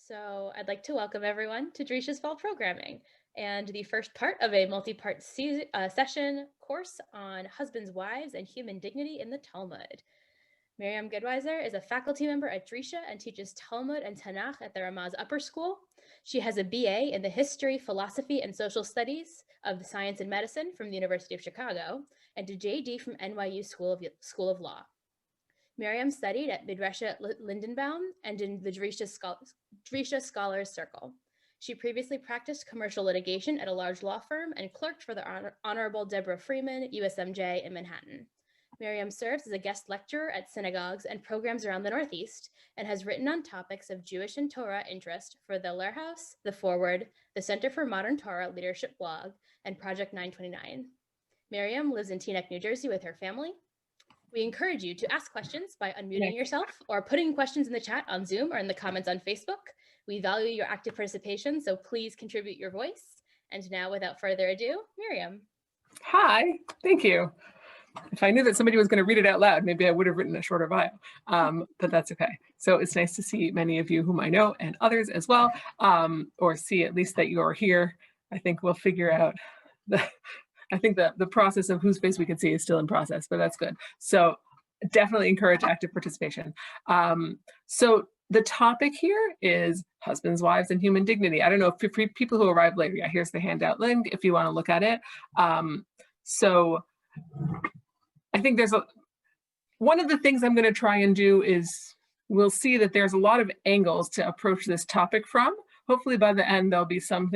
So I'd like to welcome everyone to Drisha's Fall Programming and the first part of a multi-part session course on husbands, wives, and human dignity in the Talmud. Miriam Gedwiser is a faculty member at Drisha and teaches Talmud and Tanakh at the Ramaz Upper School. She has a BA in the History, Philosophy, and Social Studies of Science and Medicine from the University of Chicago and a JD from NYU School of Law. Miriam studied at Midreshet Lindenbaum and in the Drisha Scholars Circle. She previously practiced commercial litigation at a large law firm and clerked for the Honorable Deborah Freeman, USMJ in Manhattan. Miriam serves as a guest lecturer at synagogues and programs around the Northeast and has written on topics of Jewish and Torah interest for the Lehrhaus, the Forward, the Center for Modern Torah Leadership Blog, and Project 929. Miriam lives in Teaneck, New Jersey with her family. We encourage you to ask questions by unmuting yourself or putting questions in the chat on Zoom or in the comments on Facebook. We value your active participation, so please contribute your voice. And now, without further ado, Miriam. Hi, thank you. If I knew that somebody was going to read it out loud, maybe I would have written a shorter bio, but that's okay. So it's nice to see many of you whom I know and others as well, or see at least that you're here. I think we'll figure out I think the process of whose face we can see is still in process, but that's good. So definitely encourage active participation. So the topic here is husbands, wives, and human dignity. I don't know if for people who arrived later, yeah, here's the handout link if you want to look at it. So I think one of the things I'm going to try and do is we'll see that there's a lot of angles to approach this topic from. Hopefully by the end, there'll be some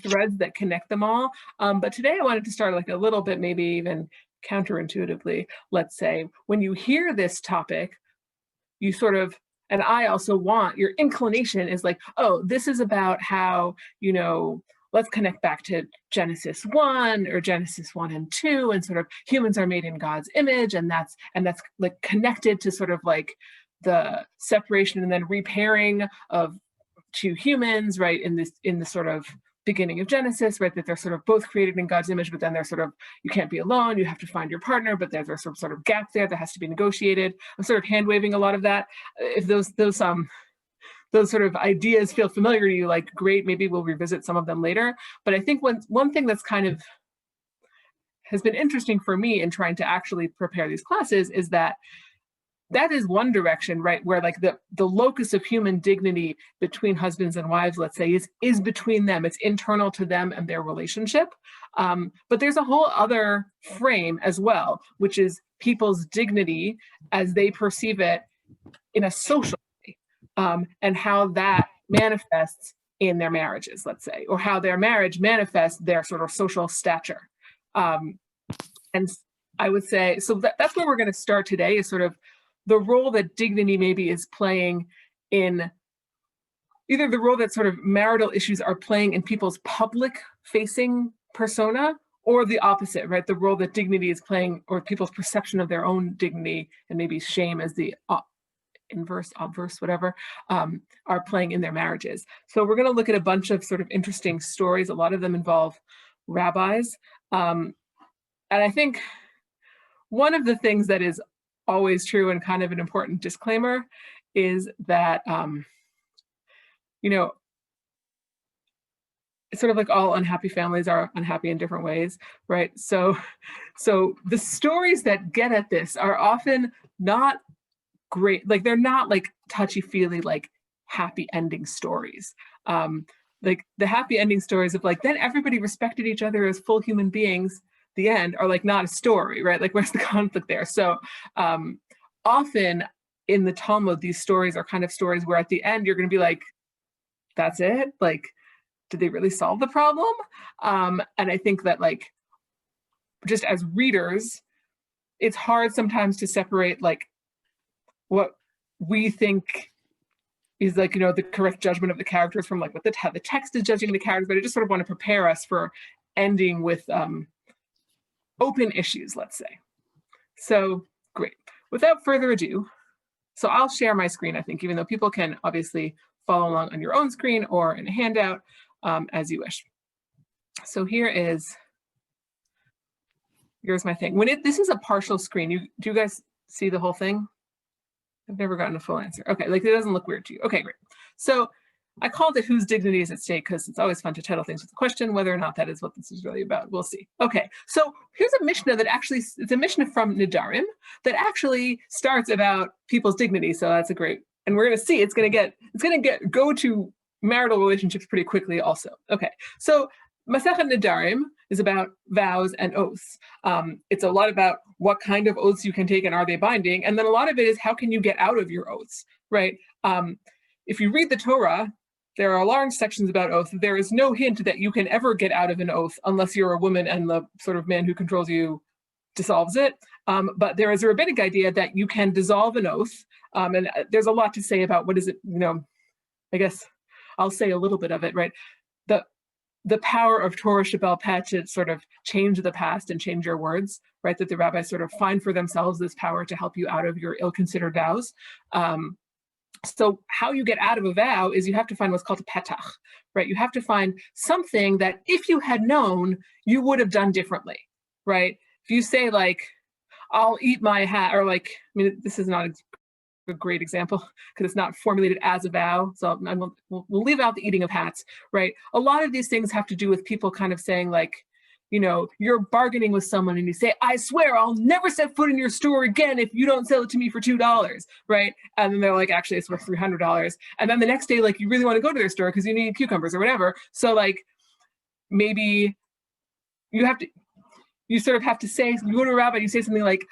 threads that connect them all. But today I wanted to start like a little bit, maybe even counterintuitively, let's say, when you hear this topic, you sort of, and I also want, your inclination is like, oh, this is about how, let's connect back to Genesis 1 or Genesis 1 and 2, and sort of humans are made in God's image, and that's like connected to sort of like the separation and then repairing of two humans, right, in the sort of beginning of Genesis, right, that they're sort of both created in God's image, but then they're sort of, you can't be alone, you have to find your partner, but there's some sort of gap there that has to be negotiated. I'm sort of hand waving a lot of that. If those sort of ideas feel familiar to you, like great, maybe we'll revisit some of them later. But I think one thing that's kind of has been interesting for me in trying to actually prepare these classes is that is one direction, right, where like the locus of human dignity between husbands and wives, let's say, is between them. It's internal to them and their relationship. But there's a whole other frame as well, which is people's dignity as they perceive it in a social way, and how that manifests in their marriages, let's say, or how their marriage manifests their sort of social stature. And I would say, so that's where we're going to start today, is sort of the role that dignity maybe is playing in either the role that sort of marital issues are playing in people's public facing persona, or the opposite, right? The role that dignity is playing, or people's perception of their own dignity and maybe shame as the inverse, obverse, whatever, are playing in their marriages. So we're going to look at a bunch of sort of interesting stories. A lot of them involve rabbis. And I think one of the things that is always true and kind of an important disclaimer is that, it's sort of like all unhappy families are unhappy in different ways, right? So the stories that get at this are often not great. Like they're not like touchy-feely, like happy ending stories. Like the happy ending stories of like, then everybody respected each other as full human beings, the end, are like not a story, right? Like where's the conflict there? So often in the Talmud, these stories are kind of stories where at the end you're going to be like, that's it? Like, did they really solve the problem? And I think that like, just as readers, it's hard sometimes to separate like what we think is like, the correct judgment of the characters from like how the text is judging the characters, but I just sort of want to prepare us for ending with open issues, let's say. So great. Without further ado, so I'll share my screen, I think, even though people can obviously follow along on your own screen or in a handout as you wish. So here's my thing. This is a partial screen. Do you guys see the whole thing? I've never gotten a full answer. Okay, like it doesn't look weird to you. Okay, great. So I called it Whose Dignity is at Stake because it's always fun to title things with a question. Whether or not that is what this is really about, we'll see. Okay, so here's a Mishnah that actually, it's a Mishnah from Nidarim that actually starts about people's dignity. So that's a great, and we're going to see it's going to go to marital relationships pretty quickly also. Okay, so Masechet Nidarim is about vows and oaths. It's a lot about what kind of oaths you can take and are they binding, and then a lot of it is how can you get out of your oaths, right? If you read the Torah, there are large sections about oath. There is no hint that you can ever get out of an oath unless you're a woman and the sort of man who controls you dissolves it. But there is a rabbinic idea that you can dissolve an oath. And there's a lot to say about what is it, I guess I'll say a little bit of it, right? The power of Torah Shabbat Peh to sort of change the past and change your words, right? That the rabbis sort of find for themselves this power to help you out of your ill-considered vows. So how you get out of a vow is you have to find what's called a petach, right? You have to find something that if you had known, you would have done differently, right? If you say like, I'll eat my hat, or like, I mean, this is not a great example because it's not formulated as a vow. So we'll leave out the eating of hats, right? A lot of these things have to do with people kind of saying like, you're bargaining with someone and you say, I swear I'll never set foot in your store again if you don't sell it to me for $2, right? And then they're like, actually, it's worth $300. And then the next day, like, you really want to go to their store because you need cucumbers or whatever. So like, maybe you sort of have to say, you go to a rabbi, you say something like,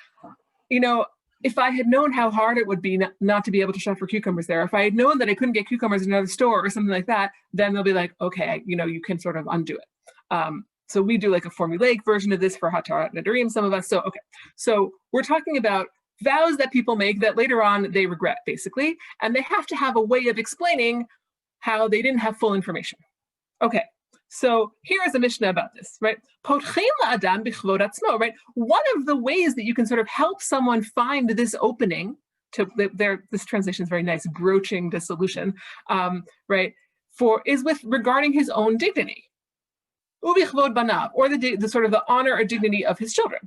if I had known how hard it would be not to be able to shop for cucumbers there, if I had known that I couldn't get cucumbers in another store or something like that, then they'll be like, okay, you can sort of undo it. So we do like a formulaic version of this for Hatarat Nadarim, some of us. So, okay. So we're talking about vows that people make that later on they regret, basically. And they have to have a way of explaining how they didn't have full information. Okay. So here is a Mishnah about this, right? Potchein la'adam b'chvod atzmo, right? One of the ways that you can sort of help someone find this opening to this translation is very nice, broaching dissolution, right? Is with regarding his own dignity. Ubichvod banav, or the sort of the honor or dignity of his children.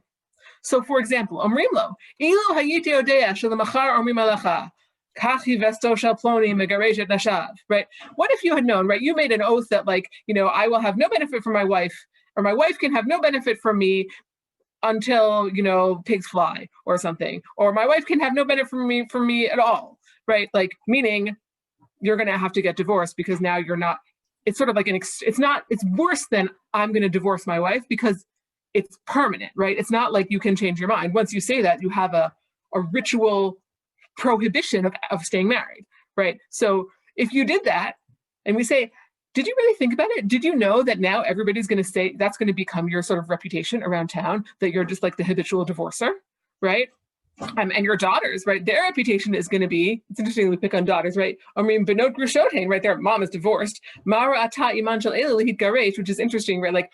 So, for example, omrim lo, ilu hayiti odea shalamachar omrim alacha, kachi vesto shel ploni megareshet nashav, right? What if you had known, right? You made an oath that like, I will have no benefit from my wife, or my wife can have no benefit from me until, pigs fly or something, or my wife can have no benefit from me at all, right? Like, meaning you're going to have to get divorced because now you're not. It's sort of like it's worse than I'm going to divorce my wife because it's permanent, right? It's not like you can change your mind. Once you say that, you have a ritual prohibition of staying married, right? So if you did that and we say, did you really think about it? Did you know that now everybody's going to say that's going to become your sort of reputation around town, that you're just like the habitual divorcer, right? And your daughters, right? Their reputation is going to be, it's interesting we pick on daughters, right? I mean, benot grushotain, right? Their mom is divorced. Mara ata iman shel ela lihit garesh, which is interesting, right? Like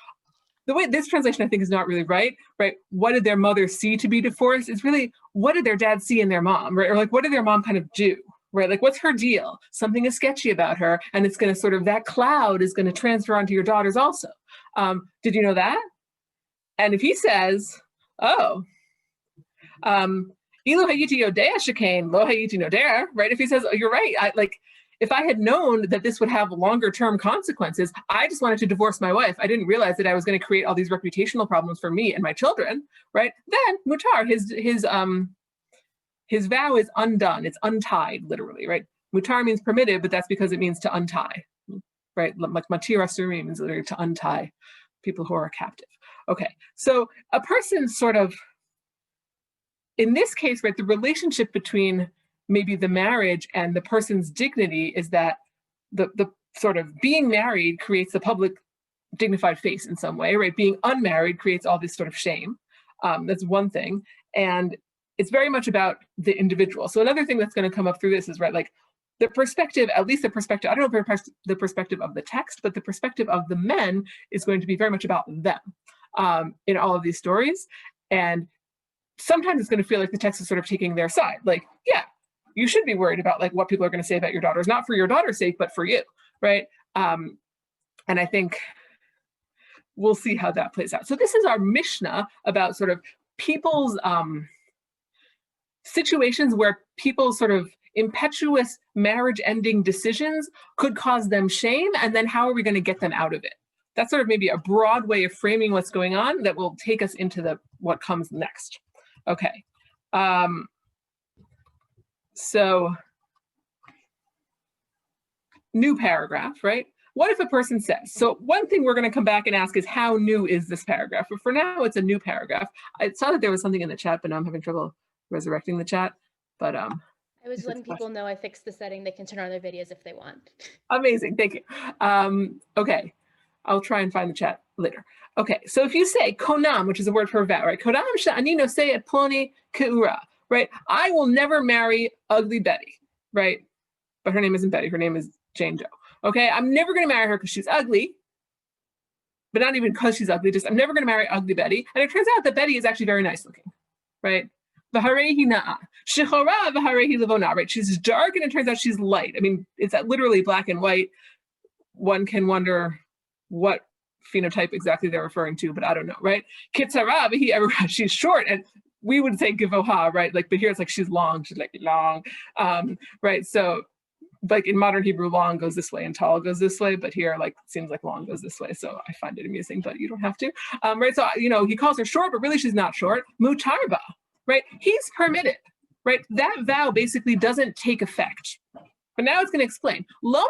the way this translation I think is not really right? What did their mother see to be divorced? It's really, what did their dad see in their mom, right? Or like, what did their mom kind of do, right? Like, what's her deal? Something is sketchy about her, and it's going to sort of, that cloud is going to transfer onto your daughters also. Did you know that? And if he says, oh, Ilu hayiti yodea shekain lo hayiti nodea, right? If he says, oh, you're right, if I had known that this would have longer term consequences, I just wanted to divorce my wife. I didn't realize that I was going to create all these reputational problems for me and my children, right? Then mutar, his vow is undone. It's untied, literally, right? Mutar means permitted, but that's because it means to untie, right? Like matir asurim means literally to untie people who are captive. Okay, so a person sort of, in this case, right, the relationship between maybe the marriage and the person's dignity is that the sort of being married creates a public dignified face in some way, right? Being unmarried creates all this sort of shame. That's one thing. And it's very much about the individual. So another thing that's going to come up through this is, right, like the perspective, at least the perspective, I don't know if the perspective of the text, but the perspective of the men is going to be very much about them in all of these stories. And sometimes it's going to feel like the text is sort of taking their side. Like, yeah, you should be worried about like what people are going to say about your daughters, not for your daughter's sake, but for you, right? And I think we'll see how that plays out. So this is our Mishnah about sort of people's situations where people sort of impetuous marriage-ending decisions could cause them shame, and then how are we going to get them out of it? That's sort of maybe a broad way of framing what's going on that will take us into what comes next. Okay. So, new paragraph, right? What if a person says, so one thing we're going to come back and ask is how new is this paragraph? But for now, it's a new paragraph. I saw that there was something in the chat, but now I'm having trouble resurrecting the chat. But I was letting people know I fixed the setting. They can turn on their videos if they want. Amazing, thank you. Okay, I'll try and find the chat later. Okay, so if you say konam, which is a word for a vow, right? Konam sha'ani nosei et ploni ke'ura, right? I will never marry ugly Betty, right? But her name isn't Betty, her name is Jane Doe. Okay, I'm never going to marry her because she's ugly, but not even because she's ugly, just I'm never going to marry ugly Betty. And it turns out that Betty is actually very nice looking, right? V'harehi na'a, shechora v'harehi levona, right? She's dark and it turns out she's light. I mean, it's literally black and white. One can wonder what phenotype exactly they're referring to, but I don't know, right? Kitzara v'hi, she's short, and we would say givoha, right? Like, but here it's like she's long, she's like long, right? So, like in modern Hebrew, long goes this way and tall goes this way, but here, like, it seems like long goes this way. So I find it amusing, but you don't have to, right? So, you know, he calls her short, but really she's not short. Mutarba, right? He's permitted, right? That vow basically doesn't take effect. But now it's going to explain. Lo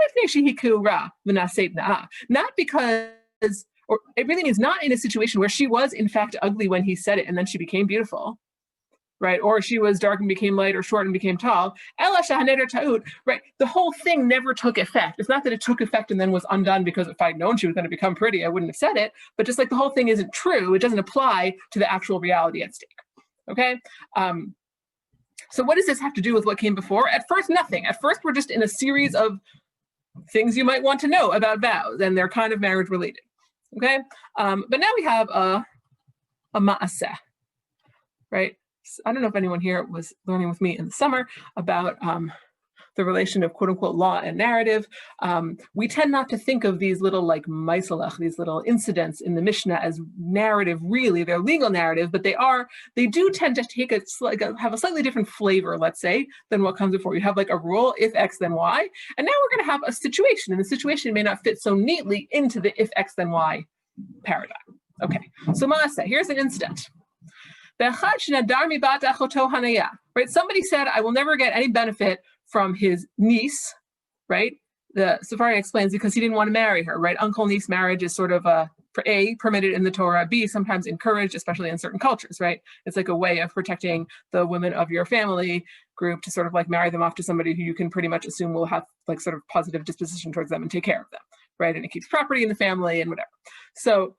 not because, or it really means not in a situation where she was in fact ugly when he said it and then she became beautiful, right? Or she was dark and became light, or short and became tall. Right? The whole thing never took effect. It's not that it took effect and then was undone because if I'd known she was going to become pretty, I wouldn't have said it. But just like the whole thing isn't true, it doesn't apply to the actual reality at stake. Okay? So what does this have to do with what came before? At first, nothing. At first, we're just in a series of things you might want to know about vows, and they're kind of marriage related. Okay? But now we have a ma'aseh, right? I don't know if anyone here was learning with me in the summer about the relation of quote unquote law and narrative. We tend not to think of these little like maisalach, these little incidents in the Mishnah as narrative, really. They're legal narrative, but they do tend to take have a slightly different flavor, let's say, than what comes before. You have like a rule, if X, then Y. And now we're going to have a situation, and the situation may not fit so neatly into the if X, then Y paradigm. Okay, so Maaseh, here's an incident. Right? Somebody said, I will never get any benefit from his niece, right? The Safari explains because he didn't want to marry her, right? Uncle-niece marriage is sort of A, permitted in the Torah, B, sometimes encouraged, especially in certain cultures, right? It's like a way of protecting the women of your family group to sort of like marry them off to somebody who you can pretty much assume will have like sort of positive disposition towards them and take care of them, right? And it keeps property in the family and whatever. So,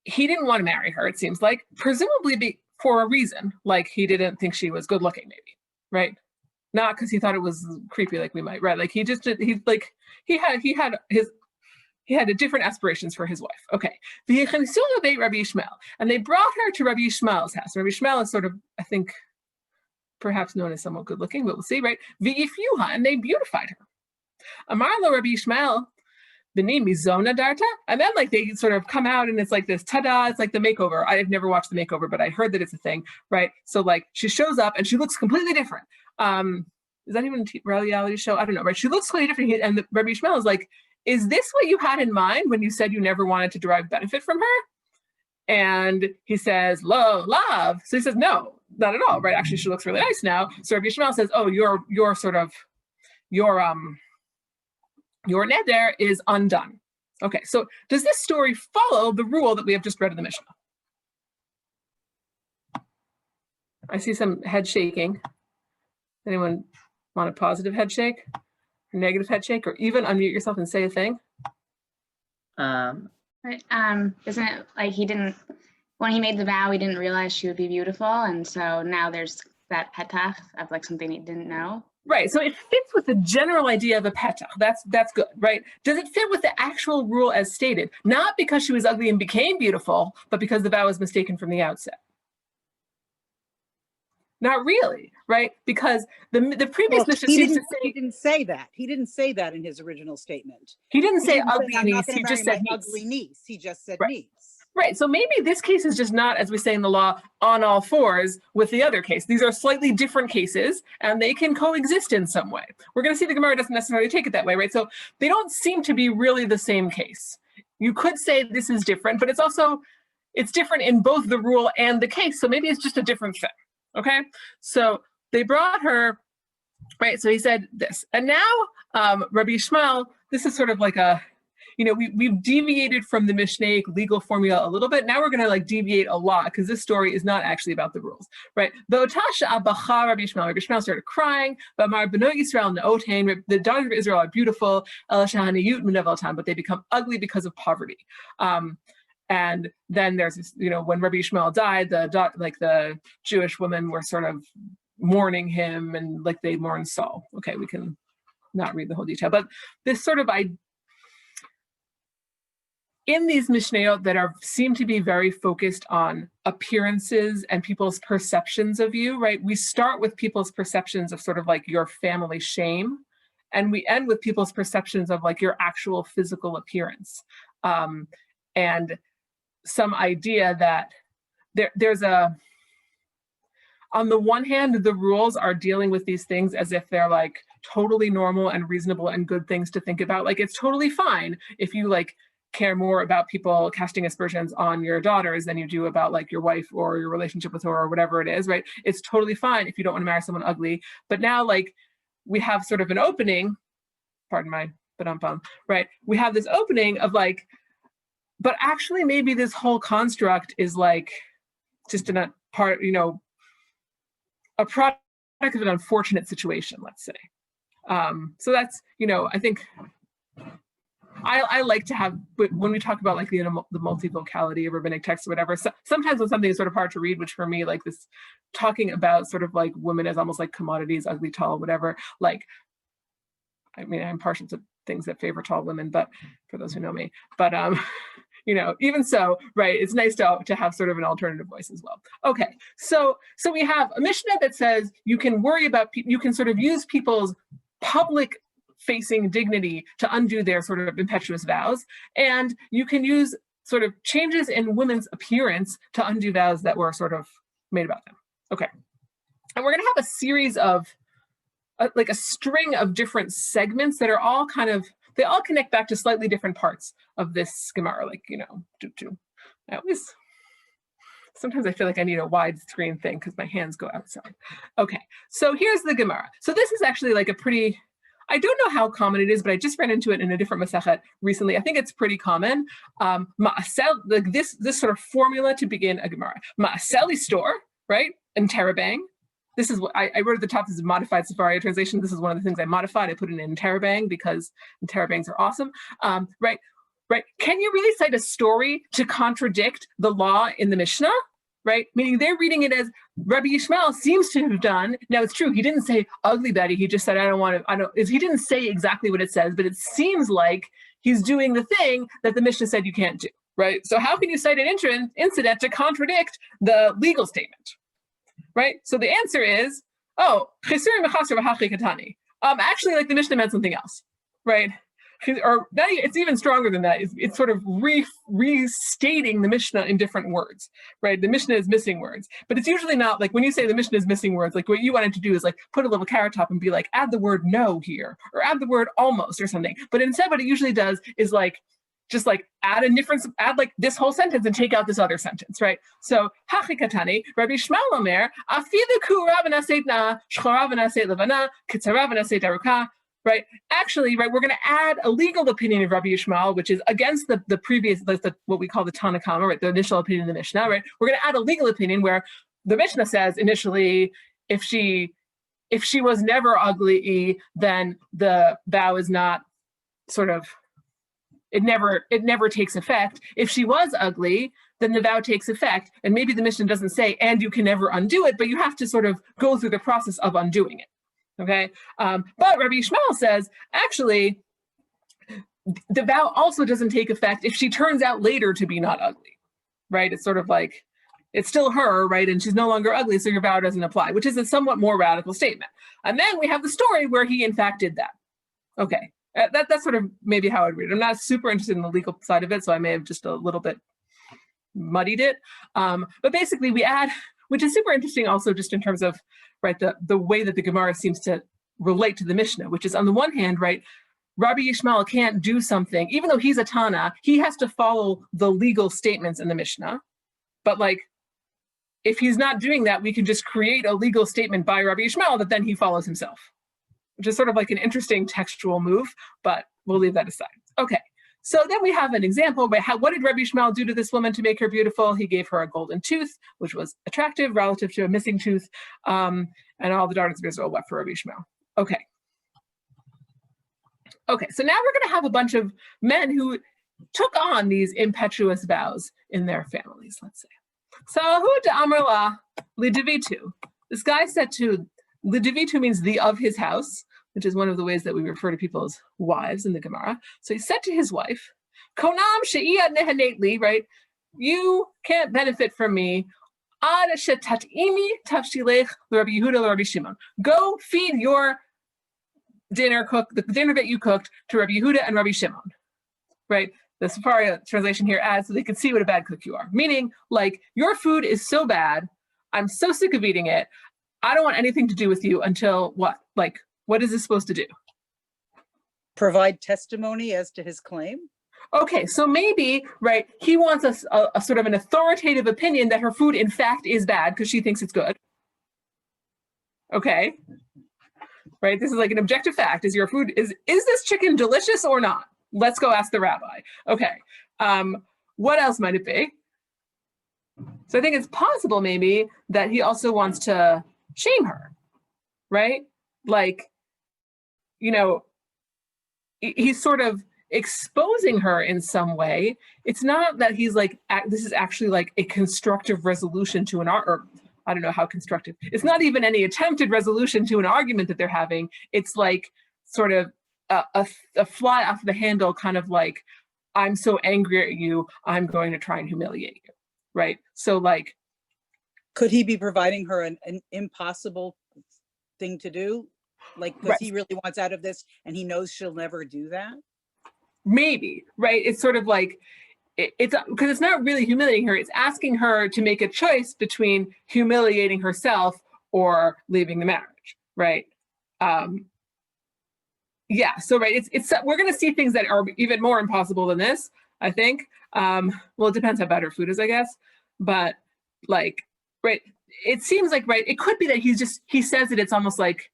he didn't want to marry her, it seems like, presumably for a reason, like he didn't think she was good looking, maybe, right? Not because he thought it was creepy like we might, right? Like he had different aspirations for his wife. Okay. And they brought her to Rabbi Yishmael's house. Rabbi Yishmael is sort of, I think, perhaps known as somewhat good looking, but we'll see, right? And they beautified her. Amar lo Rabbi Yishmael, and then like they sort of come out and it's like this ta-da, it's like the makeover. I've never watched the makeover, but I heard that it's a thing, right? So like she shows up and she looks completely different. Is that even a reality show? I don't know, right? She looks completely different. And Rabbi Yishmael is like, is this what you had in mind when you said you never wanted to derive benefit from her? And he says, love. So he says, no, not at all, right? Actually, she looks really nice now. So Rabbi Yishmael says, oh, your neder is undone. Okay, so does this story follow the rule that we have just read in the Mishnah? I see some head shaking. Anyone want a positive head shake, or negative head shake, or even unmute yourself and say a thing? But isn't it like when he made the vow, he didn't realize she would be beautiful, and so now there's that petach of like something he didn't know? Right, so it fits with the general idea of a petach. That's good, right? Does it fit with the actual rule as stated? Not because she was ugly and became beautiful, but because the vow was mistaken from the outset. Not really, right? Because the previous Mishnah seems to say he didn't say that. He didn't say that in his original statement. He didn't say ugly I'm niece. not He gonna just marry said my niece. ugly niece. He just said Right. niece. Right, so maybe this case is just not, as we say in the law, on all fours with the other case. These are slightly different cases, and they can coexist in some way. We're going to see the Gemara doesn't necessarily take it that way, right? So they don't seem to be really the same case. You could say this is different, but it's different in both the rule and the case, so maybe it's just a different thing, okay? So they brought her, right, so he said this. And now, Rabbi Yishmael, this is sort of like a, we've deviated from the Mishnaic legal formula a little bit. Now we're going to like deviate a lot because this story is not actually about the rules, right? Rabbi Yishmael started crying. The daughters of Israel are beautiful, but they become ugly because of poverty. And then there's this, when Rabbi Yishmael died, the Jewish women were sort of mourning him, and like they mourned Saul. Okay, we can not read the whole detail, but this sort of in these Mishnayot that seem to be very focused on appearances and people's perceptions of you, right? We start with people's perceptions of sort of like your family shame, and we end with people's perceptions of like your actual physical appearance. And some idea that there's on the one hand, the rules are dealing with these things as if they're like totally normal and reasonable and good things to think about. Like it's totally fine if you like care more about people casting aspersions on your daughters than you do about like your wife or your relationship with her or whatever it is, right? It's totally fine if you don't want to marry someone ugly. But now like we have sort of an opening, pardon my ba-dum-bum, right? We have this opening of like, but actually maybe this whole construct is like just in a part, a product of an unfortunate situation, let's say. So that's, I think I like to have, when we talk about like the multivocality of rabbinic texts or whatever, so sometimes when something is sort of hard to read, which for me, like this, talking about sort of like women as almost like commodities, ugly, tall, whatever, like, I mean, I'm partial to things that favor tall women, but for those who know me, but even so, right, it's nice to have sort of an alternative voice as well. Okay, so we have a Mishnah that says you can worry about, you can sort of use people's public facing dignity to undo their sort of impetuous vows, and you can use sort of changes in women's appearance to undo vows that were sort of made about them. Okay, and we're going to have a series of like a string of different segments that are all they all connect back to slightly different parts of this Gemara, like, sometimes I feel like I need a widescreen thing because my hands go outside. Okay, so here's the Gemara. So this is actually like a pretty, I don't know how common it is, but I just ran into it in a different Masechet recently. I think it's pretty common. Like this sort of formula to begin a Gemara. Ma'aseli store, right? And terabang. This is what I wrote at the top. This is a modified Sefaria translation. This is one of the things I modified. I put it in terabang because terabangs are awesome. Right. Can you really cite a story to contradict the law in the Mishnah? Right? Meaning they're reading it as Rabbi Yishmael seems to have done. Now it's true. He didn't say ugly Betty. He just said, he didn't say exactly what it says, but it seems like he's doing the thing that the Mishnah said you can't do. Right? So how can you cite an incident to contradict the legal statement? Right? So the answer is, actually, like the Mishnah meant something else, right? Or it's even stronger than that. It's sort of restating the Mishnah in different words, right? The Mishnah is missing words, but it's usually not like when you say the Mishnah is missing words, like what you wanted to do is like put a little carrot top and be like, add the word no here, or add the word almost or something. But instead what it usually does is like, just like add a difference, add like this whole sentence and take out this other sentence, right? So, Hachikatani, Rabbi Yishmael Omer, Afidu ku Rav na'aseit na, shchora v'na'aseit levana, kitzara v'na'aseit aruka, right? Actually, right, we're going to add a legal opinion of Rabbi Yishmael, which is against the previous, what we call the Tanna Kama, right? The initial opinion of the Mishnah, right? We're going to add a legal opinion where the Mishnah says initially, if she was never ugly, then the vow is not sort of, it never takes effect. If she was ugly, then the vow takes effect. And maybe the Mishnah doesn't say, and you can never undo it, but you have to sort of go through the process of undoing it. Okay. But Rabbi Yishmael says, actually, the vow also doesn't take effect if she turns out later to be not ugly, right? It's sort of like, it's still her, right? And she's no longer ugly, so your vow doesn't apply, which is a somewhat more radical statement. And then we have the story where he in fact did that. Okay. That's sort of maybe how I'd read it. I'm not super interested in the legal side of it, so I may have just a little bit muddied it. But basically we add, which is super interesting also just in terms of, right, the way that the Gemara seems to relate to the Mishnah, which is on the one hand, right, Rabbi Yishmael can't do something, even though he's a Tana, he has to follow the legal statements in the Mishnah. But like, if he's not doing that, we can just create a legal statement by Rabbi Yishmael that then he follows himself, which is sort of like an interesting textual move, but we'll leave that aside. Okay, so then we have an example, but what did Rabbi Yishmael do to this woman to make her beautiful? He gave her a golden tooth, which was attractive relative to a missing tooth, and all the daughters of Israel wept for Rabbi Yishmael. Okay. Okay, so now we're going to have a bunch of men who took on these impetuous vows in their families, let's say. Sahu de Amrla Lidivitu. This guy said to, Lidivitu means the of his house, which is one of the ways that we refer to people as wives in the Gemara. So he said to his wife, Konam she'ia nehanetli, right? You can't benefit from me. Ad shetatimi tafshilech l'Rabbi Yehuda l'Rabbi Shimon. Go feed your dinner, the dinner that you cooked, to Rabbi Yehuda and Rabbi Shimon, right? The Safari translation here adds so they can see what a bad cook you are. Meaning, like, your food is so bad, I'm so sick of eating it, I don't want anything to do with you until what? Like, what is this supposed to do? Provide testimony as to his claim? Okay, so maybe, right, he wants a sort of an authoritative opinion that her food in fact is bad because she thinks it's good. Okay. Right, this is like an objective fact. Is your food, is this chicken delicious or not? Let's go ask the rabbi. Okay, what else might it be? So I think it's possible maybe that he also wants to shame her, right? Like, you know, he's sort of exposing her in some way. It's not that he's like, this is actually like a constructive resolution to an or I don't know how constructive. It's not even any attempted resolution to an argument that they're having. It's like sort of a fly off the handle, kind of like, I'm so angry at you, I'm going to try and humiliate you, right? So like, could he be providing her an impossible thing to do? Like, because he really wants out of this and he knows she'll never do that? Maybe, right? It's sort of like, it's because it's not really humiliating her. It's asking her to make a choice between humiliating herself or leaving the marriage, right? Yeah, so right, it's we're going to see things that are even more impossible than this, I think. Well, it depends how bad her food is, I guess. But like, right, it seems like, right, it could be that he says it, it's almost like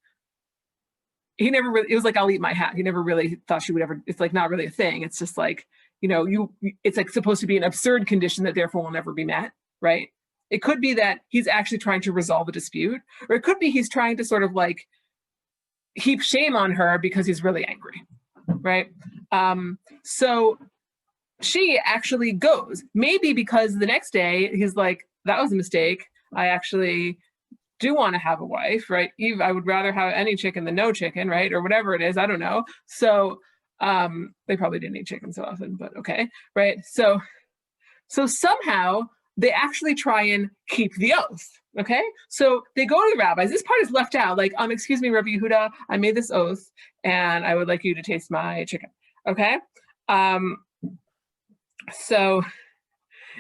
he never really, it was like, I'll eat my hat. He never really thought she would ever, it's like not really a thing. It's just like, you know, it's like supposed to be an absurd condition that therefore will never be met, right? It could be that he's actually trying to resolve a dispute, or it could be he's trying to sort of like heap shame on her because he's really angry, right? So she actually goes, maybe because the next day he's like, that was a mistake. I actually do want to have a wife, right? Eve, I would rather have any chicken than no chicken, right? Or whatever it is, I don't know. So they probably didn't eat chicken so often, but okay, right? So somehow they actually try and keep the oath, okay? So they go to the rabbis. This part is left out, like, excuse me, Rabbi Yehuda, I made this oath and I would like you to taste my chicken, okay? So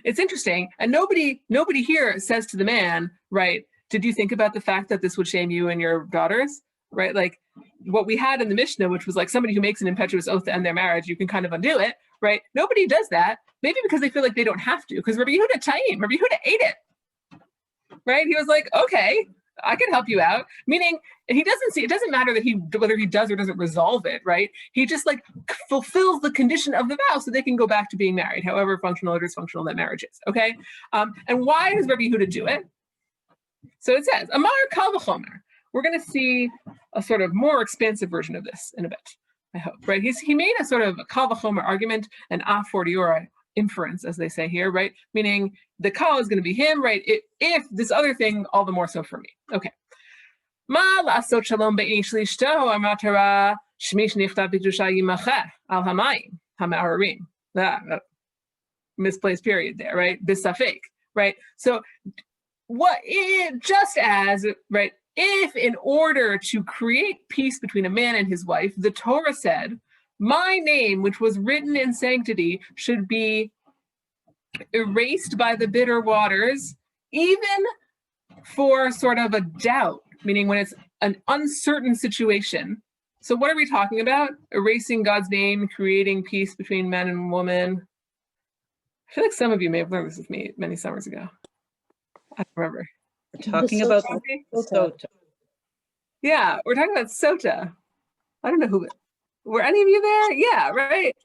it's interesting. And nobody here says to the man, right, did you think about the fact that this would shame you and your daughters, right? Like what we had in the Mishnah, which was like somebody who makes an impetuous oath to end their marriage, you can kind of undo it, right? Nobody does that. Maybe because they feel like they don't have to, because Rabbi Yehuda ate it, right? He was like, okay, I can help you out. Meaning he doesn't see, it doesn't matter that whether he does or doesn't resolve it, right? He just like fulfills the condition of the vow so they can go back to being married, however functional or dysfunctional that marriage is, okay? And why does Rabbi Yehuda do it? So it says, Amar Kal V'chomer. We're going to see a sort of more expansive version of this in a bit, I hope, right? He made a sort of a Kal V'chomer argument, an a fortiori inference, as they say here, right? Meaning the Kal is going to be him, right? If this other thing, all the more so for me. Okay. Ma la'asot shalom be'ini shlishto amatara shmish nichtav b'kedusha yimacher al hamayim hama'arim. That misplaced period there, right? Bisafek, right? So just as, right, if in order to create peace between a man and his wife, the Torah said, my name, which was written in sanctity, should be erased by the bitter waters, even for sort of a doubt, meaning when it's an uncertain situation. So what are we talking about? Erasing God's name, creating peace between men and women. I feel like some of you may have learned this with me many summers ago. I don't remember. We're talking about Sota. Yeah, we're talking about Sota. I don't know who, were any of you there? Yeah, right.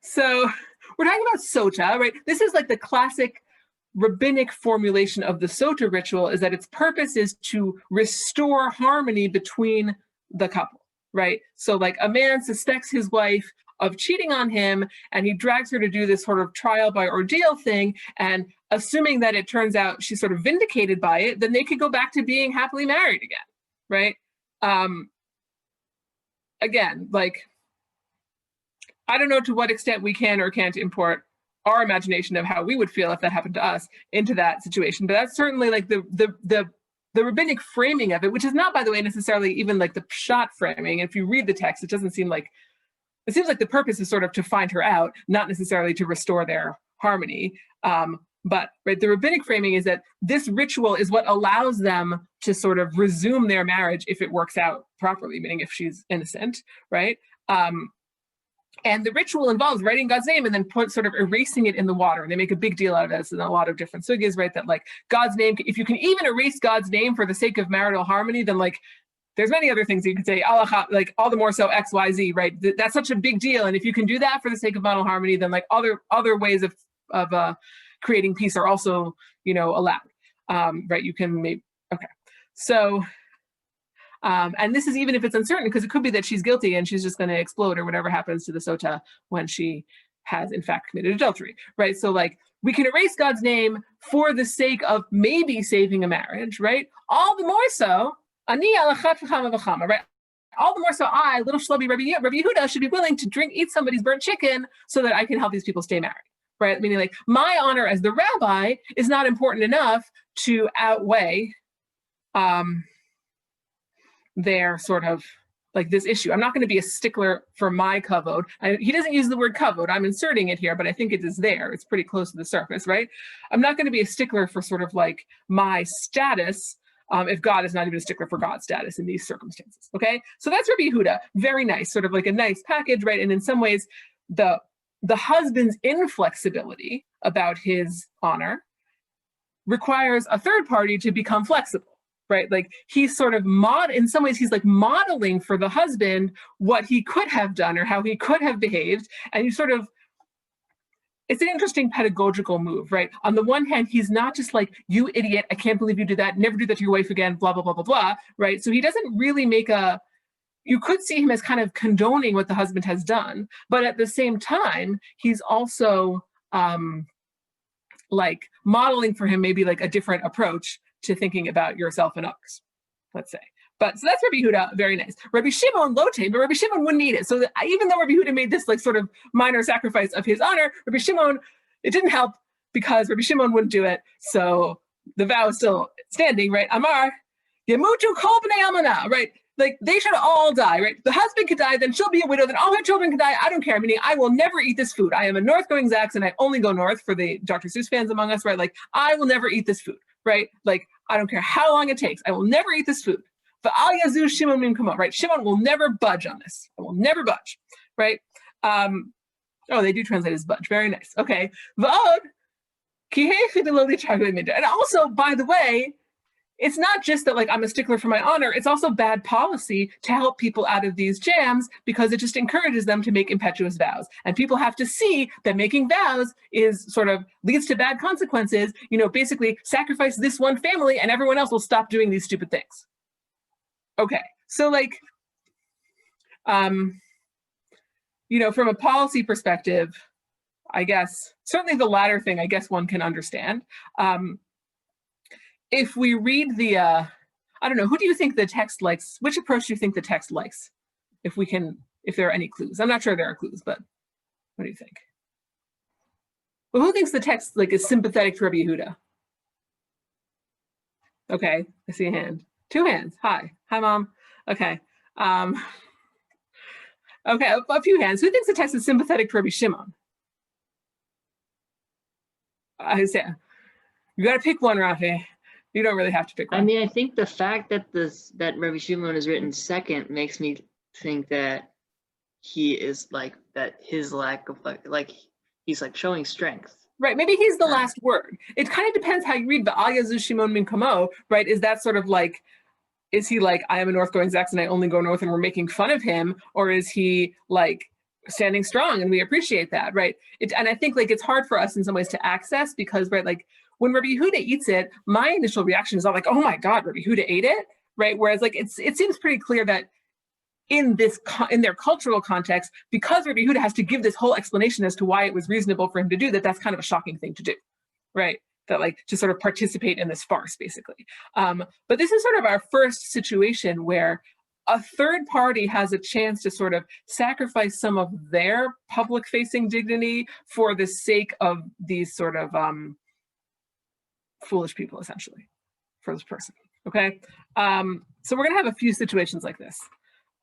So we're talking about Sota, right? This is like the classic rabbinic formulation of the Sota ritual, is that its purpose is to restore harmony between the couple, right? So like a man suspects his wife of cheating on him, and he drags her to do this sort of trial by ordeal thing, and assuming that it turns out she's sort of vindicated by it, then they could go back to being happily married again, right? Again, like, I don't know to what extent we can or can't import our imagination of how we would feel if that happened to us into that situation, but that's certainly like the rabbinic framing of it, which is not, by the way, necessarily even like the pshat framing. If you read the text, it doesn't seem like, it seems like the purpose is sort of to find her out, not necessarily to restore their harmony. But right, the rabbinic framing is that this ritual is what allows them to sort of resume their marriage if it works out properly, meaning if she's innocent, right? And the ritual involves writing God's name and then sort of erasing it in the water. And they make a big deal out of this in a lot of different sugyas, right? That like God's name, if you can even erase God's name for the sake of marital harmony, then like there's many other things you could say, like all the more so X, Y, Z, right? That's such a big deal. And if you can do that for the sake of marital harmony, then like other ways of creating peace are also, you know, allowed, right? You can make, okay. So, and this is even if it's uncertain, because it could be that she's guilty and she's just going to explode or whatever happens to the Sota when she has in fact committed adultery, right? So like we can erase God's name for the sake of maybe saving a marriage, right? All the more so, ani ala chat v'chama v'chama, right? All the more so I, little schlubby Rabbi Yehuda, should be willing to eat somebody's burnt chicken so that I can help these people stay married, right? Meaning like my honor as the rabbi is not important enough to outweigh their sort of like this issue. I'm not going to be a stickler for my kavod. He doesn't use the word kavod. I'm inserting it here, but I think it is there. It's pretty close to the surface, right? I'm not going to be a stickler for sort of like my status if God is not even a stickler for God's status in these circumstances, okay? So that's Rabbi Yehuda. Very nice, sort of like a nice package, right? And in some ways, the husband's inflexibility about his honor requires a third party to become flexible, right? Like he's sort of in some ways, he's like modeling for the husband what he could have done or how he could have behaved. And you sort of, it's an interesting pedagogical move, right? On the one hand, he's not just like, you idiot, I can't believe you did that, never do that to your wife again, blah, blah, blah, blah, blah, right? So he doesn't really make you could see him as kind of condoning what the husband has done, but at the same time, he's also like modeling for him maybe like a different approach to thinking about yourself and others, let's say. But so that's Rabbi Yehuda, very nice. Rabbi Shimon lote, but Rabbi Shimon wouldn't eat it. So that, even though Rabbi Yehuda made this like sort of minor sacrifice of his honor, Rabbi Shimon, it didn't help because Rabbi Shimon wouldn't do it. So the vow is still standing, right? Amar, yemutu kol bnei almana, right? Like they should all die, right? The husband could die, then she'll be a widow, then all her children can die. I don't care, meaning I will never eat this food. I am a north-going Zax and I only go north for the Dr. Seuss fans among us, right? Like I will never eat this food, right? Like I don't care how long it takes. I will never eat this food. V'al yazu Shimon mimkamo, right? Shimon will never budge on this. I will never budge, right? Oh, they do translate as budge. Very nice. Okay. V'od ki hechi lo litargum minda. And also, by the way, it's not just that like I'm a stickler for my honor, it's also bad policy to help people out of these jams because it just encourages them to make impetuous vows. And people have to see that making vows is sort of leads to bad consequences, you know, basically sacrifice this one family and everyone else will stop doing these stupid things. Okay, so like, you know, from a policy perspective, I guess, certainly the latter thing, I guess one can understand. If we read the, I don't know, who do you think the text likes? Which approach do you think the text likes? If there are any clues. I'm not sure there are clues, but what do you think? Well, who thinks the text like is sympathetic to Rabbi Yehuda? Okay, I see a hand. 2 hands. Hi, Mom. Okay. Okay, a few hands. Who thinks the text is sympathetic to Rabbi Shimon? I say, you got to pick one, Rafi. You don't really have to pick one. I mean, I think the fact that that Rabbi Shimon is written second makes me think that he is like, that his lack of like he's like showing strength. Right, maybe he's the last word. It kind of depends how you read the Al Yazu Shimon min Kamo, right? Is that sort of like, is he like, I am a north going Saxon, I only go north and we're making fun of him? Or is he like standing strong and we appreciate that, right? And I think like it's hard for us in some ways to access because, right, like when Rabbi Yehuda eats it, my initial reaction is not like, oh my God, Rabbi Yehuda ate it, right? Whereas like it seems pretty clear that in their cultural context, because Rabbi Yehuda has to give this whole explanation as to why it was reasonable for him to do that, that's kind of a shocking thing to do, right? That like to sort of participate in this farce, basically. But this is sort of our first situation where a third party has a chance to sort of sacrifice some of their public-facing dignity for the sake of these sort of foolish people, essentially, for this person, okay? So we're gonna have a few situations like this.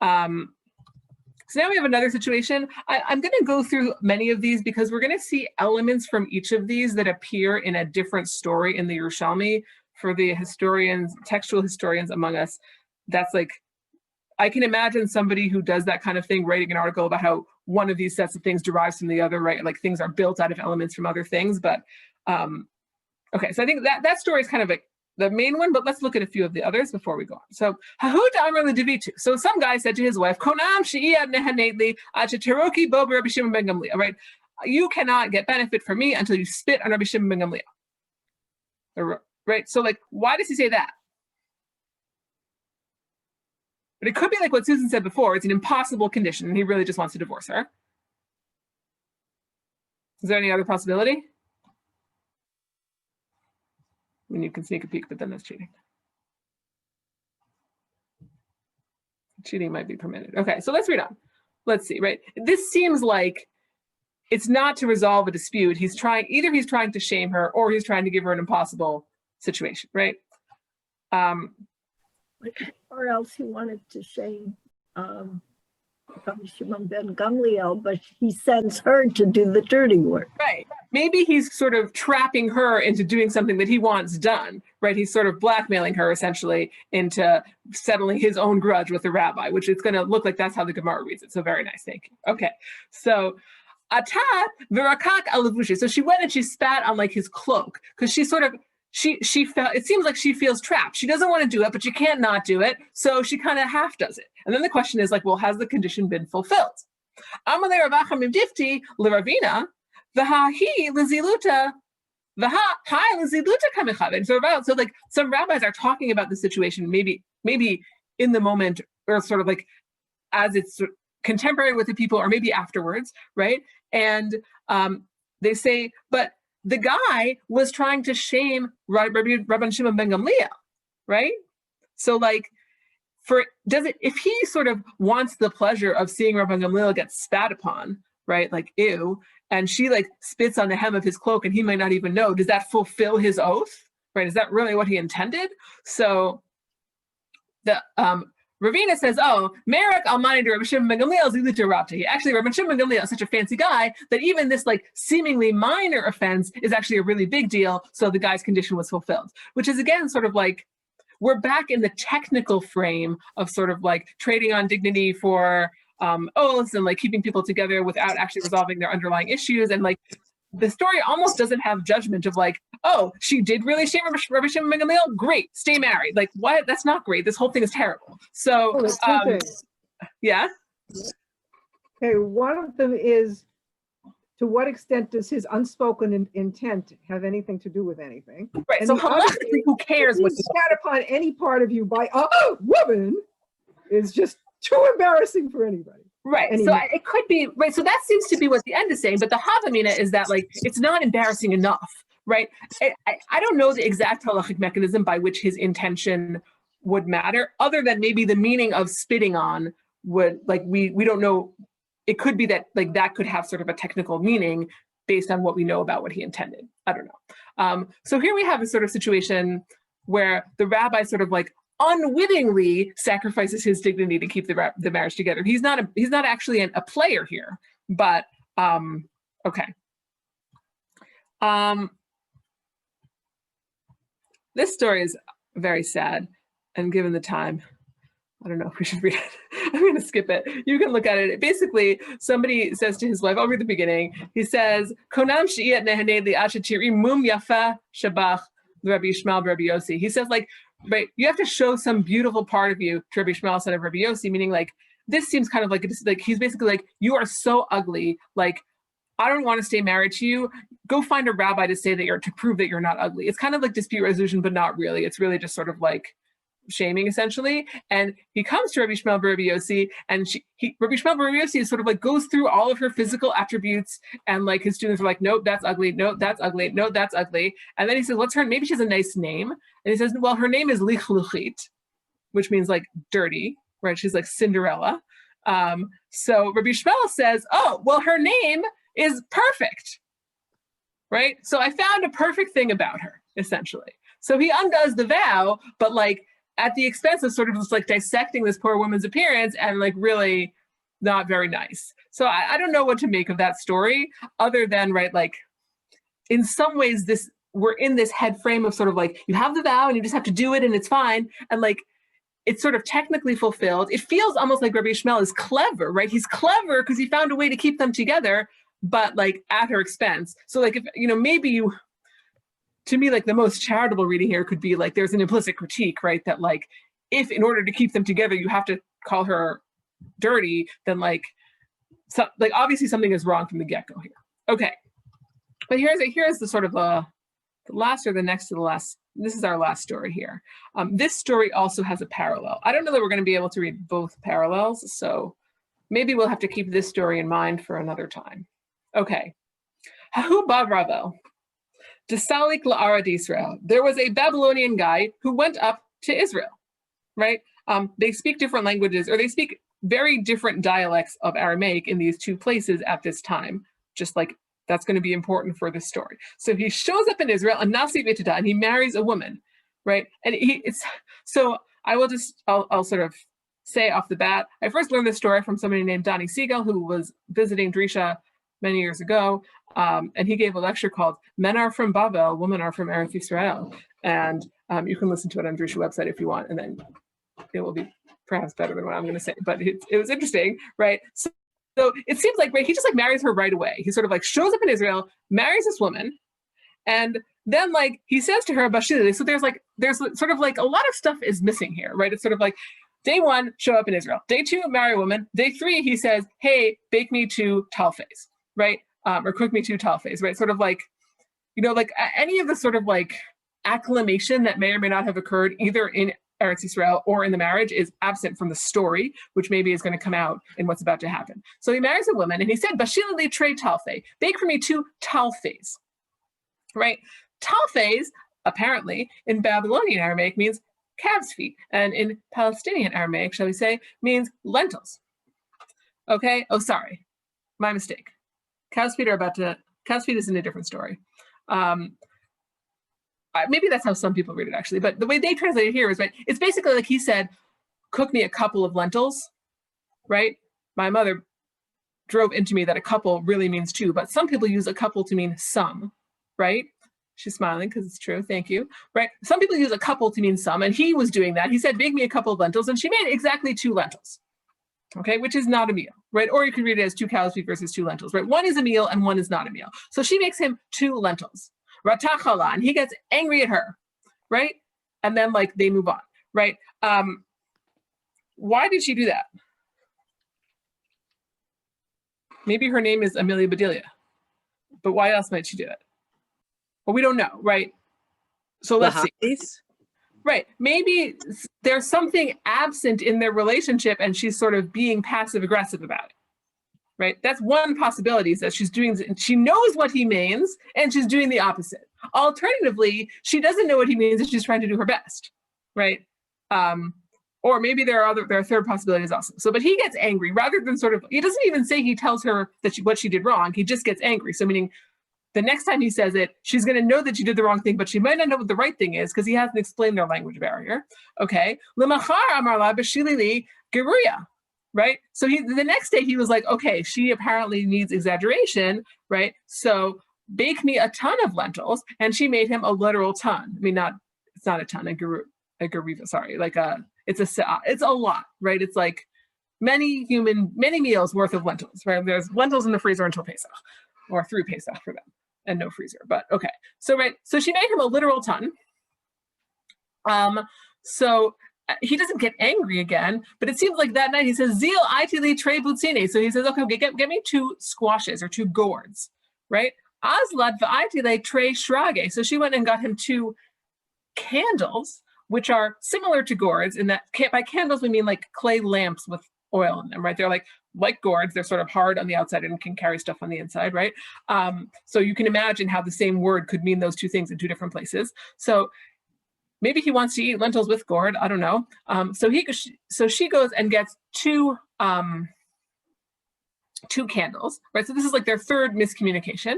So now we have another situation. I'm going to go through many of these because we're going to see elements from each of these that appear in a different story in the Yerushalmi. For the historians, textual historians among us, that's like, I can imagine somebody who does that kind of thing writing an article about how one of these sets of things derives from the other, right? Like things are built out of elements from other things. But okay, so I think that story is kind of like the main one, but let's look at a few of the others before we go on. So, so some guy said to his wife, right? You cannot get benefit from me until you spit on Rabbi Shimon ben Gamliel. Right? So like, why does he say that? But it could be like what Susan said before, it's an impossible condition and he really just wants to divorce her. Is there any other possibility? I mean, you can sneak a peek, but then that's cheating. Cheating might be permitted. Okay, so let's read on. Let's see, right? This seems like it's not to resolve a dispute. Either he's trying to shame her or he's trying to give her an impossible situation, right? Or else he wanted to shame Rabbi Shimon ben Gamliel, but he sends her to do the dirty work. Right. Maybe he's sort of trapping her into doing something that he wants done, right? He's sort of blackmailing her essentially into settling his own grudge with the rabbi, which is going to look like that's how the Gemara reads it. So very nice, thank you. Okay, so Atat v'rakak alavushi. So she went and she spat on like his cloak because she sort of, she felt, it seems like she feels trapped. She doesn't want to do it, but she can't not do it. So she kind of half does it. And then the question is like, well, has the condition been fulfilled? Amalei Ravacha mivdifti l'Ravina, v'hahi l'ziluta, v'ha l'ziluta kamichaven. So like some rabbis are talking about the situation, maybe in the moment or sort of like as it's contemporary with the people or maybe afterwards, right? And they say, but the guy was trying to shame Rabban Shimon ben Gamliel, right? So like, if he sort of wants the pleasure of seeing Rabban Gamliel get spat upon, right? Like, ew, and she like spits on the hem of his cloak and he might not even know, does that fulfill his oath, right? Is that really what he intended? So the Ravina says, oh, Merak Almani to Rabbi Shimon ben Gamliel Ziluta Rabtahi. Actually, Rabbi Shimon ben Gamliel is such a fancy guy that even this like seemingly minor offense is actually a really big deal. So the guy's condition was fulfilled, which is again sort of like, we're back in the technical frame of sort of like trading on dignity for oaths and like keeping people together without actually resolving their underlying issues. And like the story almost doesn't have judgment of like, oh, she did really shame Rabbi Shimon ben Gamliel? Great, stay married. Like what? That's not great. This whole thing is terrible. So yeah. Okay, one of them is, to what extent does his unspoken intent have anything to do with anything? Right. And so the other halachically, who cares what what you spat upon any part of you by a woman is just too embarrassing for anybody. Right. Anyway. So it could be, right. So that seems to be what the end is saying. But the Havamina is that like, it's not embarrassing enough, right? I don't know the exact halachic mechanism by which his intention would matter, other than maybe the meaning of spitting on would, like, we don't know. It could be that like that could have sort of a technical meaning based on what we know about what he intended. I don't know. So here we have a sort of situation where the rabbi sort of like unwittingly sacrifices his dignity to keep the marriage together. He's not actually a player here, but okay. this story is very sad, and given the time, I don't know if we should read it. I'm going to skip it. You can look at it. Basically, somebody says to his wife, I'll read the beginning. He says, Konam she'iyat nehanei li achatiri mum yafa shabach Rabbi Yishmael Rabbi Yossi. He says, like, right, you have to show some beautiful part of you to Rabbi Yishmael, son of Rabbi Yossi, meaning like, this seems kind of like he's basically like, you are so ugly, like, I don't want to stay married to you. Go find a rabbi to say that to prove that you're not ugly. It's kind of like dispute resolution, but not really. It's really just sort of like shaming, essentially. And he comes to Rabbi Yishmael Rabbi Yossi, and Rabbi Yishmael Rabbi Yossi is sort of like goes through all of her physical attributes, and like his students are like, nope, that's ugly. Nope, that's ugly. Nope, that's ugly. And then he says, what's her? Maybe she has a nice name. And he says, well, her name is Lichluchit, which means like dirty, right? She's like Cinderella. So Rabbi Yishmael says, oh, well, her name is perfect, right? So I found a perfect thing about her, essentially. So he undoes the vow, but like at the expense of sort of just like dissecting this poor woman's appearance and like really not very nice. So I don't know what to make of that story other than, right, like in some ways we're in this head frame of sort of like, you have the vow and you just have to do it and it's fine. And like, it's sort of technically fulfilled. It feels almost like Rabbi Yishmael is clever, right? He's clever because he found a way to keep them together, but like at her expense. So like, if, maybe to me, like the most charitable reading here could be like, there's an implicit critique, right? That like, if in order to keep them together, you have to call her dirty, then like obviously something is wrong from the get-go here. Okay, but here's the sort of the last or the next to the last. This is our last story here. This story also has a parallel. I don't know that we're going to be able to read both parallels, so maybe we'll have to keep this story in mind for another time. Okay. Hahu ba Ravel. Desalik la'arad Israel. There was a Babylonian guy who went up to Israel, right? They speak different languages, or they speak very different dialects of Aramaic in these two places at this time, just like that's going to be important for this story. So he shows up in Israel, and Nasi V'Tada, and he marries a woman, right? And I'll sort of say off the bat, I first learned this story from somebody named Donnie Siegel, who was visiting Drisha many years ago, and he gave a lecture called Men Are From Babel, Women Are From Eretz Yisrael. And you can listen to it on Drisha website if you want, and then it will be perhaps better than what I'm going to say, but it was interesting, right? So it seems like, right, he just like marries her right away. He sort of like shows up in Israel, marries this woman, and then like he says to her, Bashili, so there's sort of like a lot of stuff is missing here, right? It's sort of like day one, show up in Israel. Day two, marry a woman. Day three, he says, hey, bake me 2 talfes, right? Or cook me 2 talfes, right? Sort of like, like any of the sort of like acclamation that may or may not have occurred either in Eretz Yisrael or in the marriage is absent from the story, which maybe is going to come out in what's about to happen. So he marries a woman and he said, Bashilali tre talfe, bake for me 2 talfes, right? Talfes, apparently, in Babylonian Aramaic means calves' feet, and in Palestinian Aramaic, shall we say, means lentils. Okay, oh, sorry, my mistake. Calves' feet is in a different story. Maybe that's how some people read it, actually, but the way they translate it here is, right, it's basically like he said, cook me a couple of lentils, right? My mother drove into me that a couple really means 2, but some people use a couple to mean some, right? She's smiling because it's true, thank you, right? Some people use a couple to mean some, and he was doing that. He said, bake me a couple of lentils, and she made exactly 2 lentils, okay, which is not a meal, right? Or you could read it as 2 cows' feet versus 2 lentils, right? One is a meal and one is not a meal. So she makes him 2 lentils. Ratachala, and he gets angry at her, right? And then like they move on, right? Why did she do that? Maybe her name is Amelia Bedelia, but why else might she do it? Well, we don't know, right? So let's see. Right, maybe there's something absent in their relationship and she's sort of being passive aggressive about it. Right, that's one possibility, is that she knows what he means and she's doing the opposite. Alternatively, she doesn't know what he means and she's trying to do her best, right? Or maybe there are third possibilities also. So, but he gets angry rather than sort of, he doesn't even say he tells her that what she did wrong. He just gets angry. So meaning the next time he says it, she's going to know that she did the wrong thing, but she might not know what the right thing is because he hasn't explained their language barrier. Okay, L'machar amar la b'shili li geruya. Right? So the next day he was like, okay, she apparently needs exaggeration, right? So bake me a ton of lentils, and she made him a literal ton. I mean, it's not a ton, a gariva, sorry, like it's a lot, right? It's like many meals worth of lentils, right? There's lentils in the freezer until Pesach, or through Pesach for them, and no freezer, but okay. So, right, so she made him a literal ton. So he doesn't get angry again, but it seems like that night he says, Zil aitili tre butzine. So he says, okay, get me 2 squashes or 2 gourds, right? Azlad v'aitile tre shrage. So she went and got him 2 candles, which are similar to gourds in that by candles we mean like clay lamps with oil in them, right? They're like gourds, they're sort of hard on the outside and can carry stuff on the inside, right? So you can imagine how the same word could mean those 2 things in 2 different places. So maybe he wants to eat lentils with gourd, I don't know. So she goes and gets 2 candles, right? So this is like their 3rd miscommunication.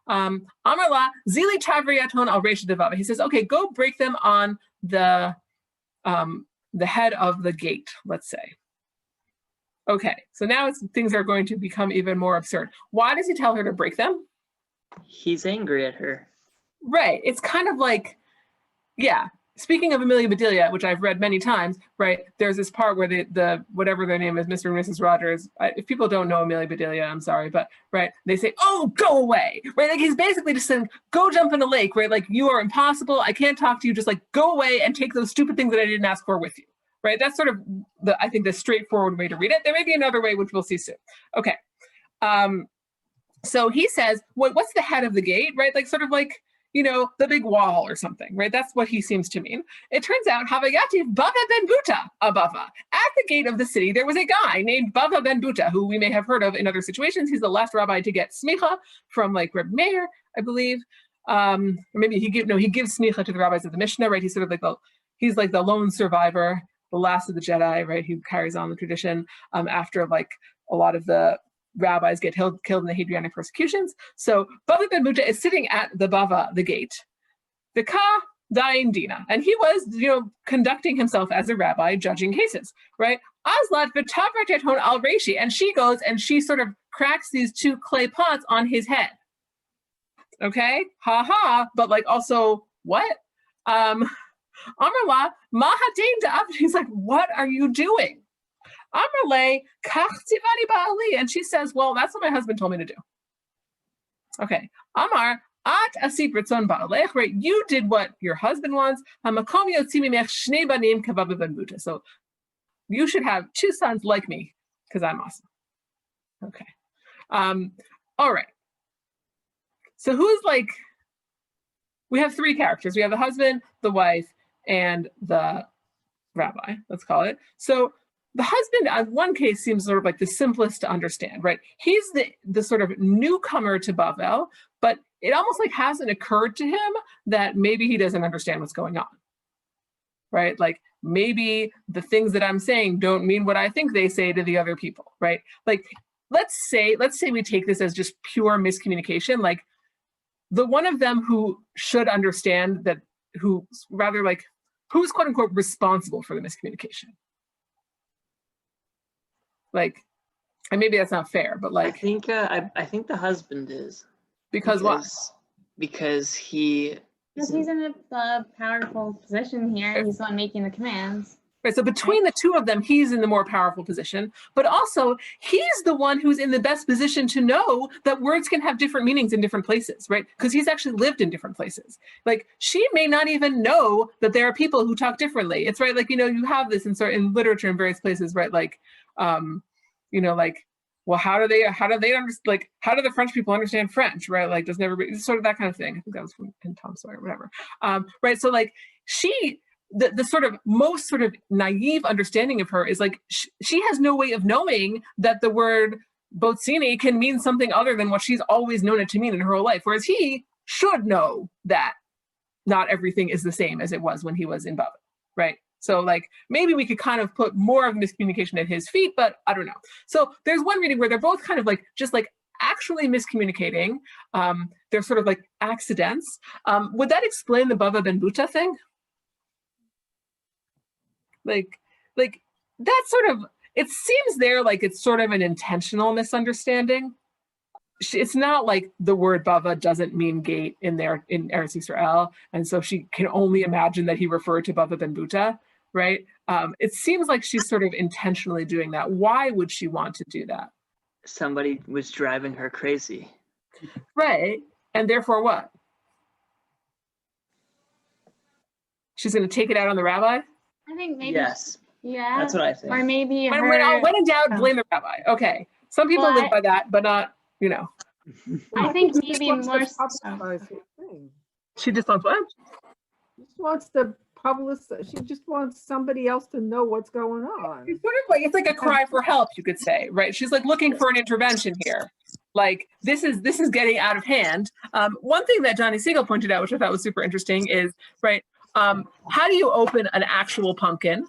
Amarla zili tavriyaton al reisha devava. He says, okay, go break them on the head of the gate, let's say. Okay, so now things are going to become even more absurd. Why does he tell her to break them? He's angry at her. Right, it's kind of like, yeah. Speaking of Amelia Bedelia, which I've read many times, right, there's this part where the whatever their name is, Mr. and Mrs. Rogers, if people don't know Amelia Bedelia, I'm sorry, but, right, they say, oh, go away, right? Like he's basically just saying, go jump in a lake, right? Like you are impossible, I can't talk to you, just like go away and take those stupid things that I didn't ask for with you, right? That's sort of, I think, the straightforward way to read it. There may be another way, which we'll see soon. Okay, so he says, what's the head of the gate, right? Like sort of like, you know, the big wall or something, right? That's what he seems to mean. It turns out, Havayati Bava ben Buta abava. At the gate of the city, there was a guy named Bava ben Buta, who we may have heard of in other situations. He's the last rabbi to get smicha from like Reb Meir, I believe. Or maybe he gives smicha to the rabbis of the Mishnah, right? He's sort of like the lone survivor, the last of the Jedi, right? Who carries on the tradition after like a lot of the rabbis get killed in the Hadrianic persecutions. So Bava ben Buta is sitting at the Bava, the gate, the Ka Dain Dina, and he was, conducting himself as a rabbi, judging cases, right? Azlat v'tavrat al reishi, and she goes and she sort of cracks these 2 clay pots on his head. Okay, ha ha, but like also what? Amarla mahadein da'av. He's like, what are you doing? Amarle kach tivani ba'ali, and she says, well, that's what my husband told me to do. Okay, Amar at asit ritzon ba'alech, right? You did what your husband wants. Hamakom yotzi mimech shnei banim kavava ben Buta. So you should have 2 sons like me because I'm awesome. Okay, all right. So who's like? We have 3 characters. We have the husband, the wife, and the rabbi. Let's call it. So the husband, in one case, seems sort of like the simplest to understand, right? He's the sort of newcomer to Bavel, but it almost like hasn't occurred to him that maybe he doesn't understand what's going on, right? Like maybe the things that I'm saying don't mean what I think they say to the other people, right? Like let's say we take this as just pure miscommunication, like the one of them who should understand that, who's quote unquote responsible for the miscommunication. Like, and maybe that's not fair, but like I think the husband is. Because what? Because he's in a powerful position here. He's the one making the commands. Right. So between the 2 of them, he's in the more powerful position, but also he's the one who's in the best position to know that words can have different meanings in different places, right? Because he's actually lived in different places. Like she may not even know that there are people who talk differently. It's right. Like, you have this in literature in various places, right? Like, like, well, how do they understand, like, how do the French people understand French, right? Like, doesn't everybody, sort of that kind of thing. I think that was in Tom Sawyer, whatever. Right. So like the sort of most sort of naive understanding of her is like, she has no way of knowing that the word botzini can mean something other than what she's always known it to mean in her whole life. Whereas he should know that not everything is the same as it was when he was in Bava, right? So like maybe we could kind of put more of miscommunication at his feet, but I don't know. So there's one reading where they're both kind of like just like actually miscommunicating. They're sort of like accidents. Would that explain the Bava ben Buta thing? Like that sort of, it seems there like it's sort of an intentional misunderstanding. it's not like the word bava doesn't mean gate in there in Eretz Yisrael, and so she can only imagine that he referred to bava ben buta, right? It seems like she's sort of intentionally doing that. Why would she want to do that? Somebody was driving her crazy. Right, and therefore what? She's going to take it out on the rabbi? I think maybe. Yes, Yeah. that's what I think. Or maybe When in doubt, blame the rabbi. Okay, some people Well, live by that, but not, you know. I think she just maybe wants to more. publicize her thing. She just wants what? She just wants to publicize. She just wants somebody else to know what's going on. It's sort of like, it's like a cry for help, you could say, right? She's like looking for an intervention here. Like this is getting out of hand. One thing that Johnny Siegel pointed out, which I thought was super interesting, is right. How do you open an actual pumpkin?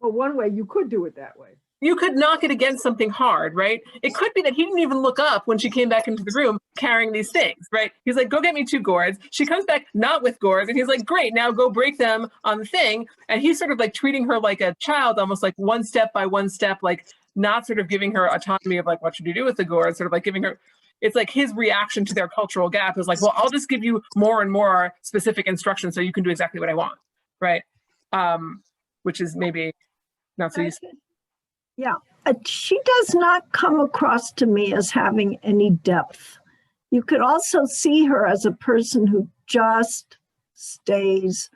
Well, one way you could do it that way. You could knock it against something hard, right? It could be that he didn't even look up when she came back into the room carrying these things, right? He's like, go get me 2 gourds. She comes back not with gourds, and he's like, great, now go break them on the thing. And he's sort of like treating her like a child, almost like one step by one step, like not sort of giving her autonomy of like, what should you do with the gourds? Sort of like giving her, it's like his reaction to their cultural gap is like, well, I'll just give you more and more specific instructions so you can do exactly what I want, right? Which is maybe not so useful. Yeah, she does not come across to me as having any depth. You could also see her as a person who just stays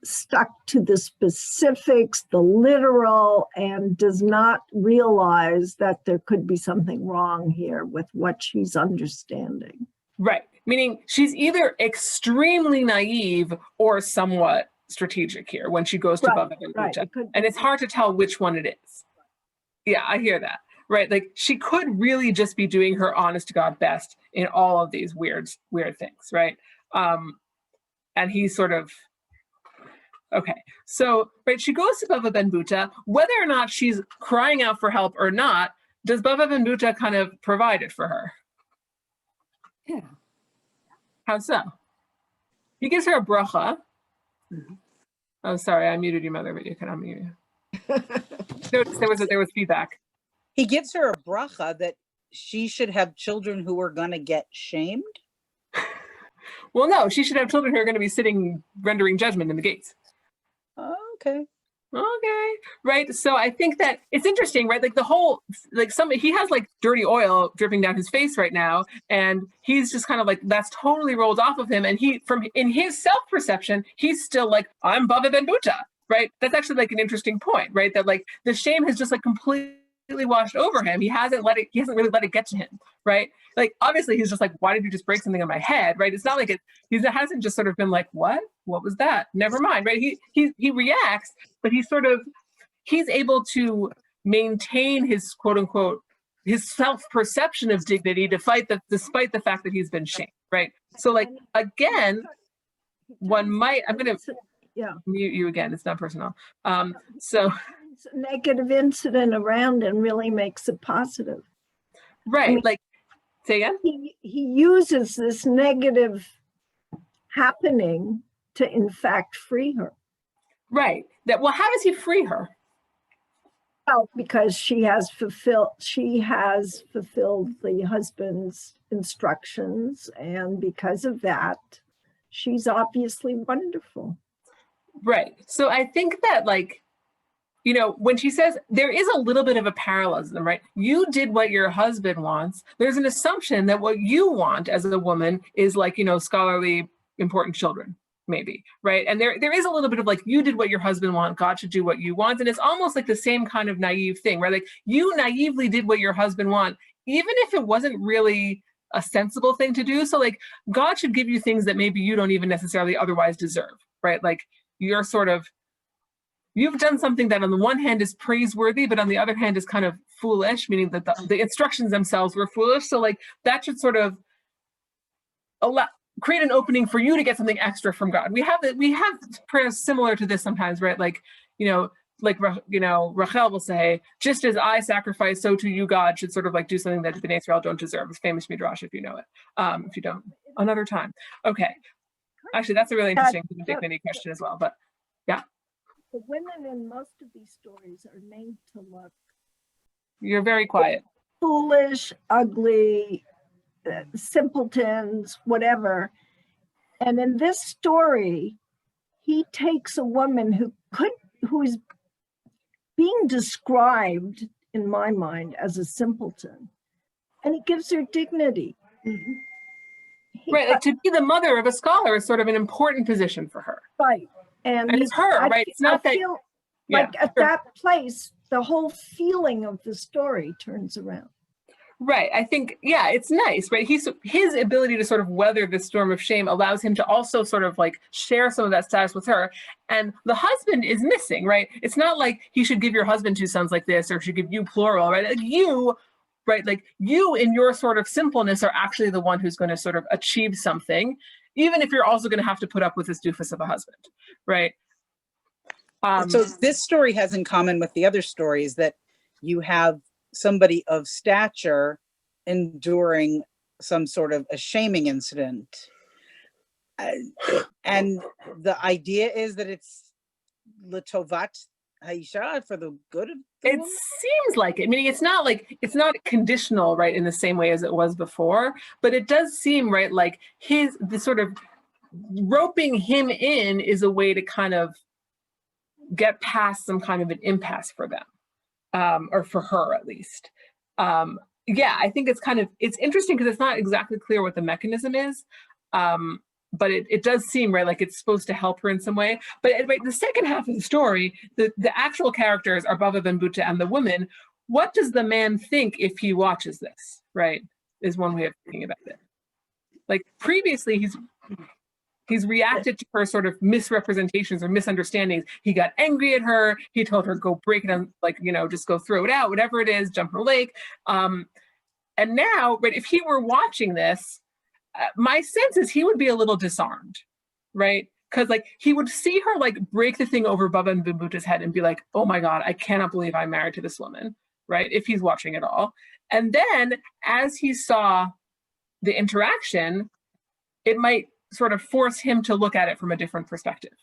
stuck to the specifics, the literal, and does not realize that there could be something wrong here with what she's understanding. Right, meaning she's either extremely naive or somewhat strategic here when she goes to Bava and Buta. And it's hard to tell which one it is. Yeah, I hear that. Right, like she could really just be doing her honest to God best in all of these weird things, right? And he's sort of, okay. So, right, she goes to Bava ben Buta. Whether or not she's crying out for help or not, does Bava ben Buta kind of provide it for her? Yeah. How so? He gives her a bracha. Oh, sorry, I muted you, mother, but you can unmute you. There was feedback. He gives her a bracha that she should have children who are going to get shamed. Well, no, she should have children who are going to be sitting rendering judgment in the gates. Okay. Okay. Right. So I think that it's interesting, right? Like the whole, like he has like dirty oil dripping down his face right now. And he's just kind of like, that's totally rolled off of him. And in his self-perception, he's still like, I'm Bava ben Buta, right? That's actually like an interesting point, right? That like the shame has just like completely washed over him. He hasn't really let it get to him, right? Like obviously he's just like, why did you just break something on my head, right? It's not like he hasn't just sort of been like, what was that? Never mind, right? He reacts, but he's able to maintain his quote unquote his self-perception of dignity despite the fact that he's been shamed, right? So like again, I'm gonna mute you again. It's not personal. So negative incident around and really makes it positive. Right. I mean, like, say again? He uses this negative happening to, in fact, free her. Right. How does he free her? Well, because she has fulfilled the husband's instructions, and because of that, she's obviously wonderful. Right. So I think that, like, you know, when she says there is a little bit of a parallelism, right? You did what your husband wants. There's an assumption that what you want as a woman is like, you know, scholarly, important children, maybe, right? And there is a little bit of like, you did what your husband wants, God should do what you want. And it's almost like the same kind of naive thing, right? Like you naively did what your husband wants, even if it wasn't really a sensible thing to do. So like God should give you things that maybe you don't even necessarily otherwise deserve, right? Like you've done something that on the one hand is praiseworthy, but on the other hand is kind of foolish, meaning that the instructions themselves were foolish. So like that should sort of create an opening for you to get something extra from God. We have prayers similar to this sometimes, right? Like, Rachel will say, just as I sacrifice, so to you, God should sort of like do something that Bnei Israel don't deserve. It's famous midrash if you know it. If you don't, another time. Okay. Actually, that's a really interesting dignity question as well, but yeah. The women in most of these stories are made to look. You're very quiet. foolish, ugly, simpletons, whatever. And in this story, he takes a woman who is being described, in my mind, as a simpleton, and he gives her dignity. Right, like to be the mother of a scholar is sort of an important position for her. Right. And it's her, right? It's not that. Feel like at that place, the whole feeling of the story turns around. Right. I think, yeah, it's nice, right? His ability to sort of weather the storm of shame allows him to also sort of like share some of that status with her. And the husband is missing, right? It's not like he should give your husband 2 sons like this, or should give you plural, right? Like you, right? Like you in your sort of simpleness are actually the one who's going to sort of achieve something, even if you're also going to have to put up with this doofus of a husband, right? So this story has in common with the other stories that you have somebody of stature enduring some sort of a shaming incident. And the idea is that it's Latovat Haisha, for the good of the It woman? seems like it. Meaning it's not conditional, right, in the same way as it was before, but it does seem, right, like the sort of roping him in is a way to kind of get past some kind of an impasse for them. Or for her at least. Yeah, I think it's interesting because it's not exactly clear what the mechanism is, but it does seem, right, like it's supposed to help her in some way. But right, the second half of the story, the actual characters are Baba Ben Buta and the woman. What does the man think if he watches this, right, is one way of thinking about it. Like previously, he's reacted to her sort of misrepresentations or misunderstandings. He got angry at her. He told her, go break it down, like, just go throw it out, whatever it is, jump in a lake. And now, right, if he were watching this, my sense is he would be a little disarmed, right? Because like he would see her like break the thing over Baba and Bimbuta's head and be like, oh my God, I cannot believe I'm married to this woman, right? If he's watching at all. And then as he saw the interaction, it might sort of force him to look at it from a different perspective,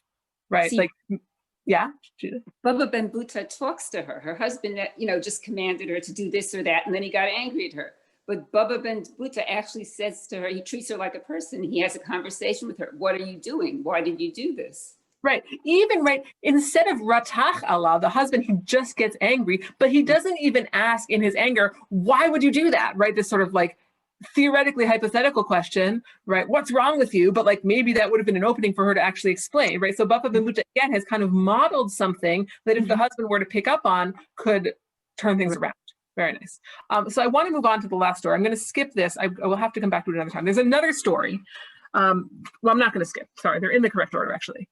right? See, like, yeah, Judith? Baba Ben Buta talks to her. Her husband, just commanded her to do this or that, and then he got angry at her. But Baba Ben Buta actually says to her, he treats her like a person. He has a conversation with her. What are you doing? Why did you do this? Right. Even right, instead of Ratach Allah, the husband, he just gets angry, but he doesn't even ask in his anger, why would you do that? Right. This sort of like theoretically hypothetical question, right? What's wrong with you? But like maybe that would have been an opening for her to actually explain, right? So Baba Ben Buta again has kind of modeled something that if the husband were to pick up on, could turn things around. Very nice. So I want to move on to the last story. I'm going to skip this. I will have to come back to it another time. There's another story. Well, I'm not going to skip. Sorry, they're in the correct order, actually.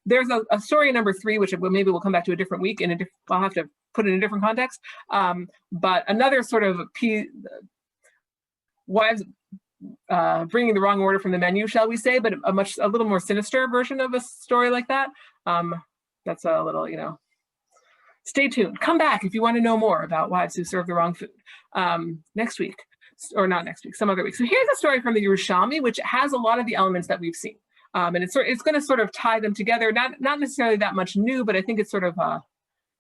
There's a story number 3, which maybe we'll come back to a different week. I'll have to put it in a different context. But another sort of wives bringing the wrong order from the menu, shall we say, but a little more sinister version of a story like that. That's a little, stay tuned. Come back if you want to know more about wives who serve the wrong food next week, or not next week, some other week. So here's a story from the Yerushalmi, which has a lot of the elements that we've seen. And it's going to sort of tie them together. Not necessarily that much new, but I think it's sort of,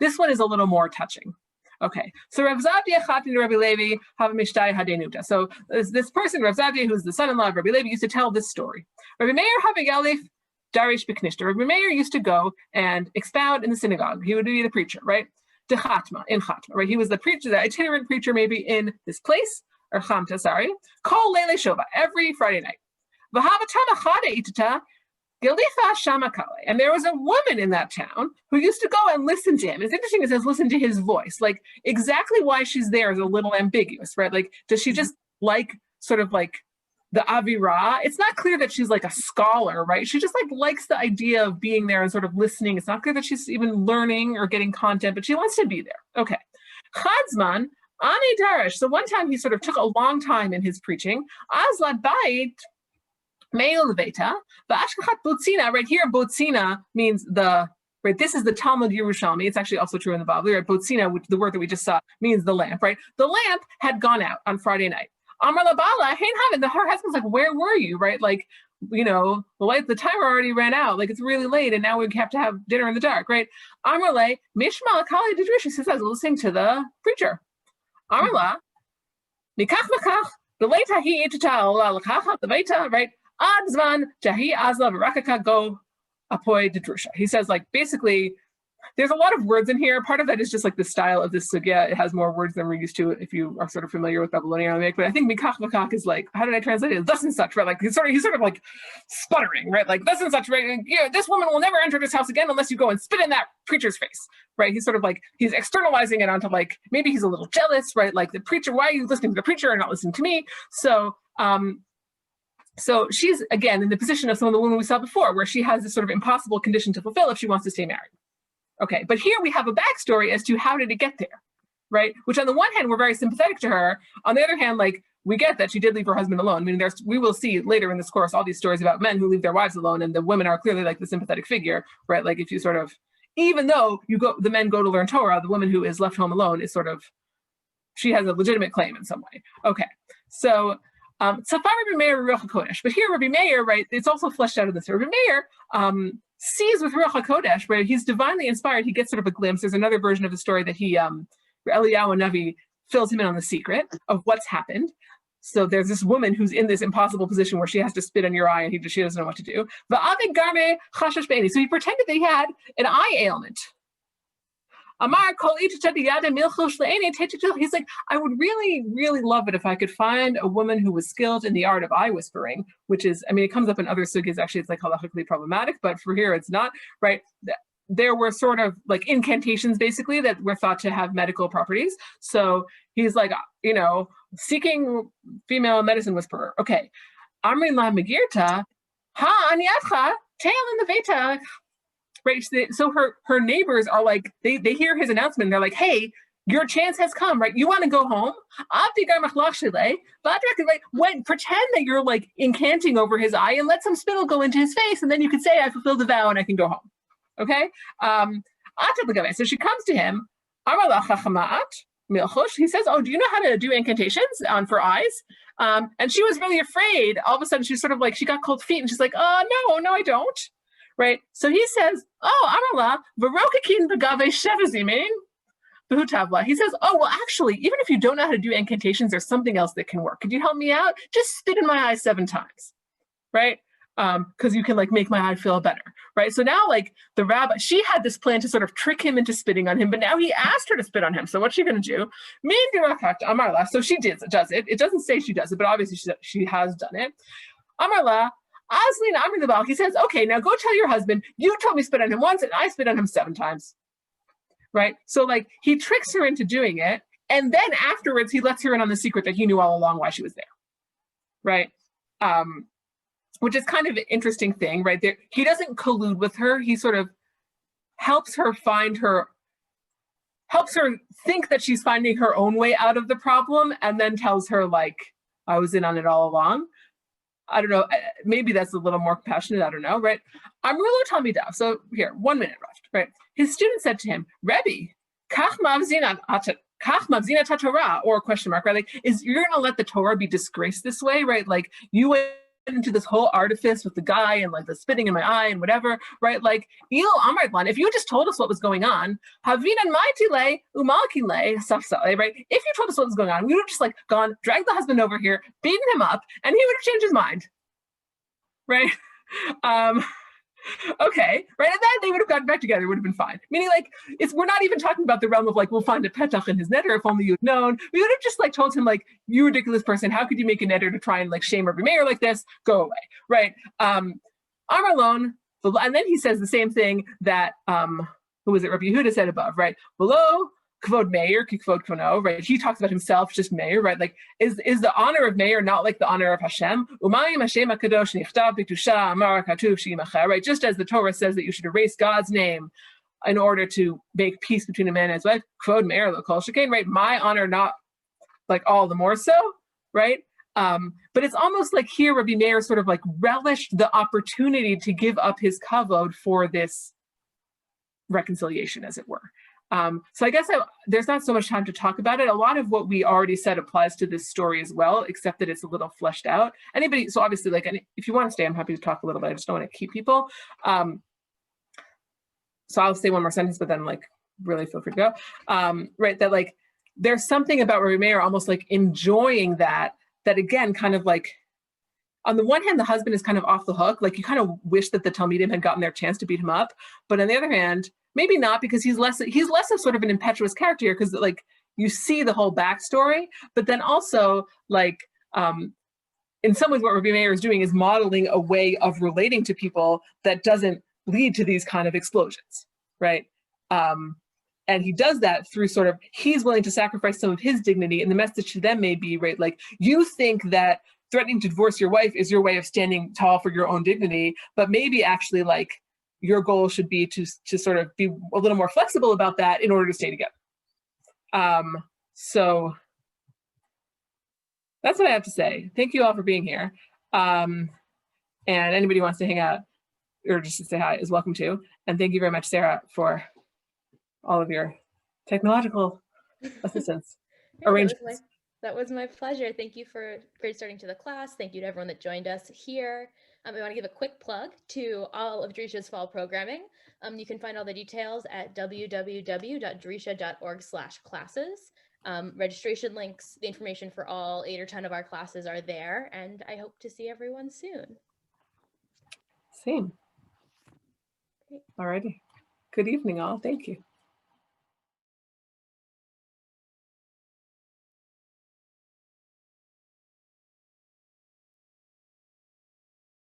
this one is a little more touching. Okay, so Rav Zavdia Chatin Rabbi Levi have Mishtai Hadenuta. So this person, Rav Zavdia, who's the son-in-law of Rabbi Levi, used to tell this story. Rabbi Meir Havayalef Darish B'Knishta. Rabbi Meir used to go and expound in the synagogue. He would be the preacher, right? De Chatma, in Chatma, right? He was the preacher, the itinerant preacher, maybe in this place, or Chamta, sorry. Kol Leile Shova, every Friday night. V'havatana Chade Itata Gilitha Shamakale. And there was a woman in that town who used to go and listen to him. It's interesting, it says listen to his voice. Like exactly why she's there is a little ambiguous, right? Like, does she just like sort of like the Avira? It's not clear that she's like a scholar, right? She just like likes the idea of being there and sort of listening. It's not clear that she's even learning or getting content, but she wants to be there. Okay. Chadzman, Ani Darish. So one time he sort of took a long time in his preaching. Azlad Bait, Meil Veta, the Ashkachat Botzina, right here, Botzina means right, this is the Talmud Yerushalmi. It's actually also true in the Bible, right? Botzina, which the word that we just saw, means the lamp, right? The lamp had gone out on Friday night. Amar Labala, Hein Havin, her husband's like, where were you, right? Like, the timer already ran out. Like, it's really late, and now we have to have dinner in the dark, right? Amar Le, Mishma Akali Didrish, she says, listening to the preacher. Amar La, Mikach v'kach, b'leita hi itita ola l'kacha b'leita, right? Ad zman jahi azla v'rakaka go apoy dedrusha. He says, like, basically, there's a lot of words in here. Part of that is just like the style of this sugya. It has more words than we're used to if you are sort of familiar with Babylonian Aramaic. But I think mikach v'kach is like, how did I translate it? Thus and such, right? Like he's sort of like sputtering, right? Like thus and such, right? You know, this woman will never enter this house again unless you go and spit in that preacher's face, right? He's sort of like, he's externalizing it onto like, maybe he's a little jealous, right? Like the preacher, why are you listening to the preacher and not listening to me? So she's, again, in the position of some of the women we saw before, where she has this sort of impossible condition to fulfill if she wants to stay married. Okay, but here we have a backstory as to how did it get there, right? Which on the one hand, we're very sympathetic to her. On the other hand, like, we get that she did leave her husband alone. I mean, we will see later in this course all these stories about men who leave their wives alone, and the women are clearly like the sympathetic figure, right? Like if you sort of, even though the men go to learn Torah, the woman who is left home alone is sort of, she has a legitimate claim in some way. Okay, so Tzafar Rabbi Meir Ruach HaKodesh, but here Rabbi Meir, right? It's also fleshed out in this. Rabbi Meir sees with Ruach HaKodesh, right? He's divinely inspired. He gets sort of a glimpse. There's another version of the story that Eliyahu Navi fills him in on the secret of what's happened. So there's this woman who's in this impossible position where she has to spit in your eye and she doesn't know what to do. So he pretended that he had an eye ailment. He's like, I would really, really love it if I could find a woman who was skilled in the art of eye whispering, which is, I mean, it comes up in other sugyas, actually, it's like halachically problematic, but for here, it's not, right? There were sort of like incantations, basically, that were thought to have medical properties. So he's like, you know, seeking female medicine whisperer. Okay. Amrin la megirta, ha aniatcha, tail in the veta. Right, so her neighbors are like, they hear his announcement, and they're like, hey, your chance has come, right? You want to go home? Pretend that you're like incanting over his eye and let some spittle go into his face, and then you could say, I fulfilled the vow and I can go home. Okay? So she comes to him. He says, oh, do you know how to do incantations for eyes? And she was really afraid. All of a sudden, she's sort of like, she got cold feet, and she's like, no, I don't. Right, so he says, "Oh, Amala, Varokakin Bagave Shevazimin, Bahutavla." He says, "Oh, well, actually, even if you don't know how to do incantations, there's something else that can work. Could you help me out? Just spit in my eye 7 times, right? Because you can like make my eye feel better, right? So now, like the rabbi, she had this plan to sort of trick him into spitting on him, but now he asked her to spit on him. So what's she going to do? So she does it. It doesn't say she does it, but obviously she has done it. Amarla. He says, okay, now go tell your husband, you told me spit on him once and I spit on him 7 times, right? So like he tricks her into doing it. And then afterwards, he lets her in on the secret that he knew all along why she was there, right? Which is kind of an interesting thing, right? There, he doesn't collude with her. He sort of helps her think that she's finding her own way out of the problem, and then tells her like, I was in on it all along. I don't know, maybe that's a little more compassionate, I don't know, right? Amrulo Talmidav, so here, 1 minute left, right? His student said to him, Rebbe, kach mavzina Torah, or question mark, right? Like, you're gonna let the Torah be disgraced this way, right? Like, you went into this whole artifice with the guy and like the spitting in my eye and whatever, right? Like, if you just told us what was going on, right? If you told us what was going on, we would have just like gone, dragged the husband over here, beaten him up, and he would have changed his mind, right? Okay, right? And then they would have gotten back together, it would have been fine. Meaning, like, we're not even talking about the realm of like, we'll find a petach in his neder if only you'd known. We would have just like told him like, you ridiculous person, how could you make a neder to try and like shame Rabbi Meir like this? Go away, right? Amarlon, and then he says the same thing that who was it? Rabbi Yehuda said above, right? Below Kvod Meir, Kvod Kono, right? He talks about himself, just Meir, right? Like, is the honor of Meir not like the honor of Hashem? Umayim Hashem HaKadosh Nichtav B'Kedusha Amar Katuv Shimacha, right? Just as the Torah says that you should erase God's name in order to make peace between a man and his wife, Kvod Meir Lo Kol Shekain, right? My honor not like all the more so, right? But it's almost like here Rabbi Meir sort of like relished the opportunity to give up his kavod for this reconciliation, as it were. So I guess there's not so much time to talk about it. A lot of what we already said applies to this story as well, except that it's a little fleshed out. So obviously, like, if you want to stay, I'm happy to talk a little bit. I just don't want to keep people. So I'll say one more sentence, but then like really feel free to go. Right, that like there's something about Rabbi Meir almost like enjoying that again, kind of like, on the one hand, the husband is kind of off the hook. Like you kind of wish that the Talmidim had gotten their chance to beat him up. But on the other hand, maybe not, because he's less of sort of an impetuous character here, because like you see the whole backstory, but then also like, in some ways what Rabbi Meir is doing is modeling a way of relating to people that doesn't lead to these kind of explosions, right? And he does that through sort of, he's willing to sacrifice some of his dignity, and the message to them may be, right, like, you think that threatening to divorce your wife is your way of standing tall for your own dignity, but maybe actually like your goal should be to sort of be a little more flexible about that in order to stay together. So that's what I have to say. Thank you all for being here. And anybody who wants to hang out or just to say hi is welcome to. And thank you very much, Sarah, for all of your technological assistance. Yeah, arrangements. that was my pleasure. Thank you for great starting to the class. Thank you to everyone that joined us here. I want to give a quick plug to all of Drisha's fall programming. You can find all the details at www.drisha.org/classes. Registration links, the information for all 8 or 10 of our classes are there, and I hope to see everyone soon. Same. Great. Alrighty. Good evening, all. Thank you.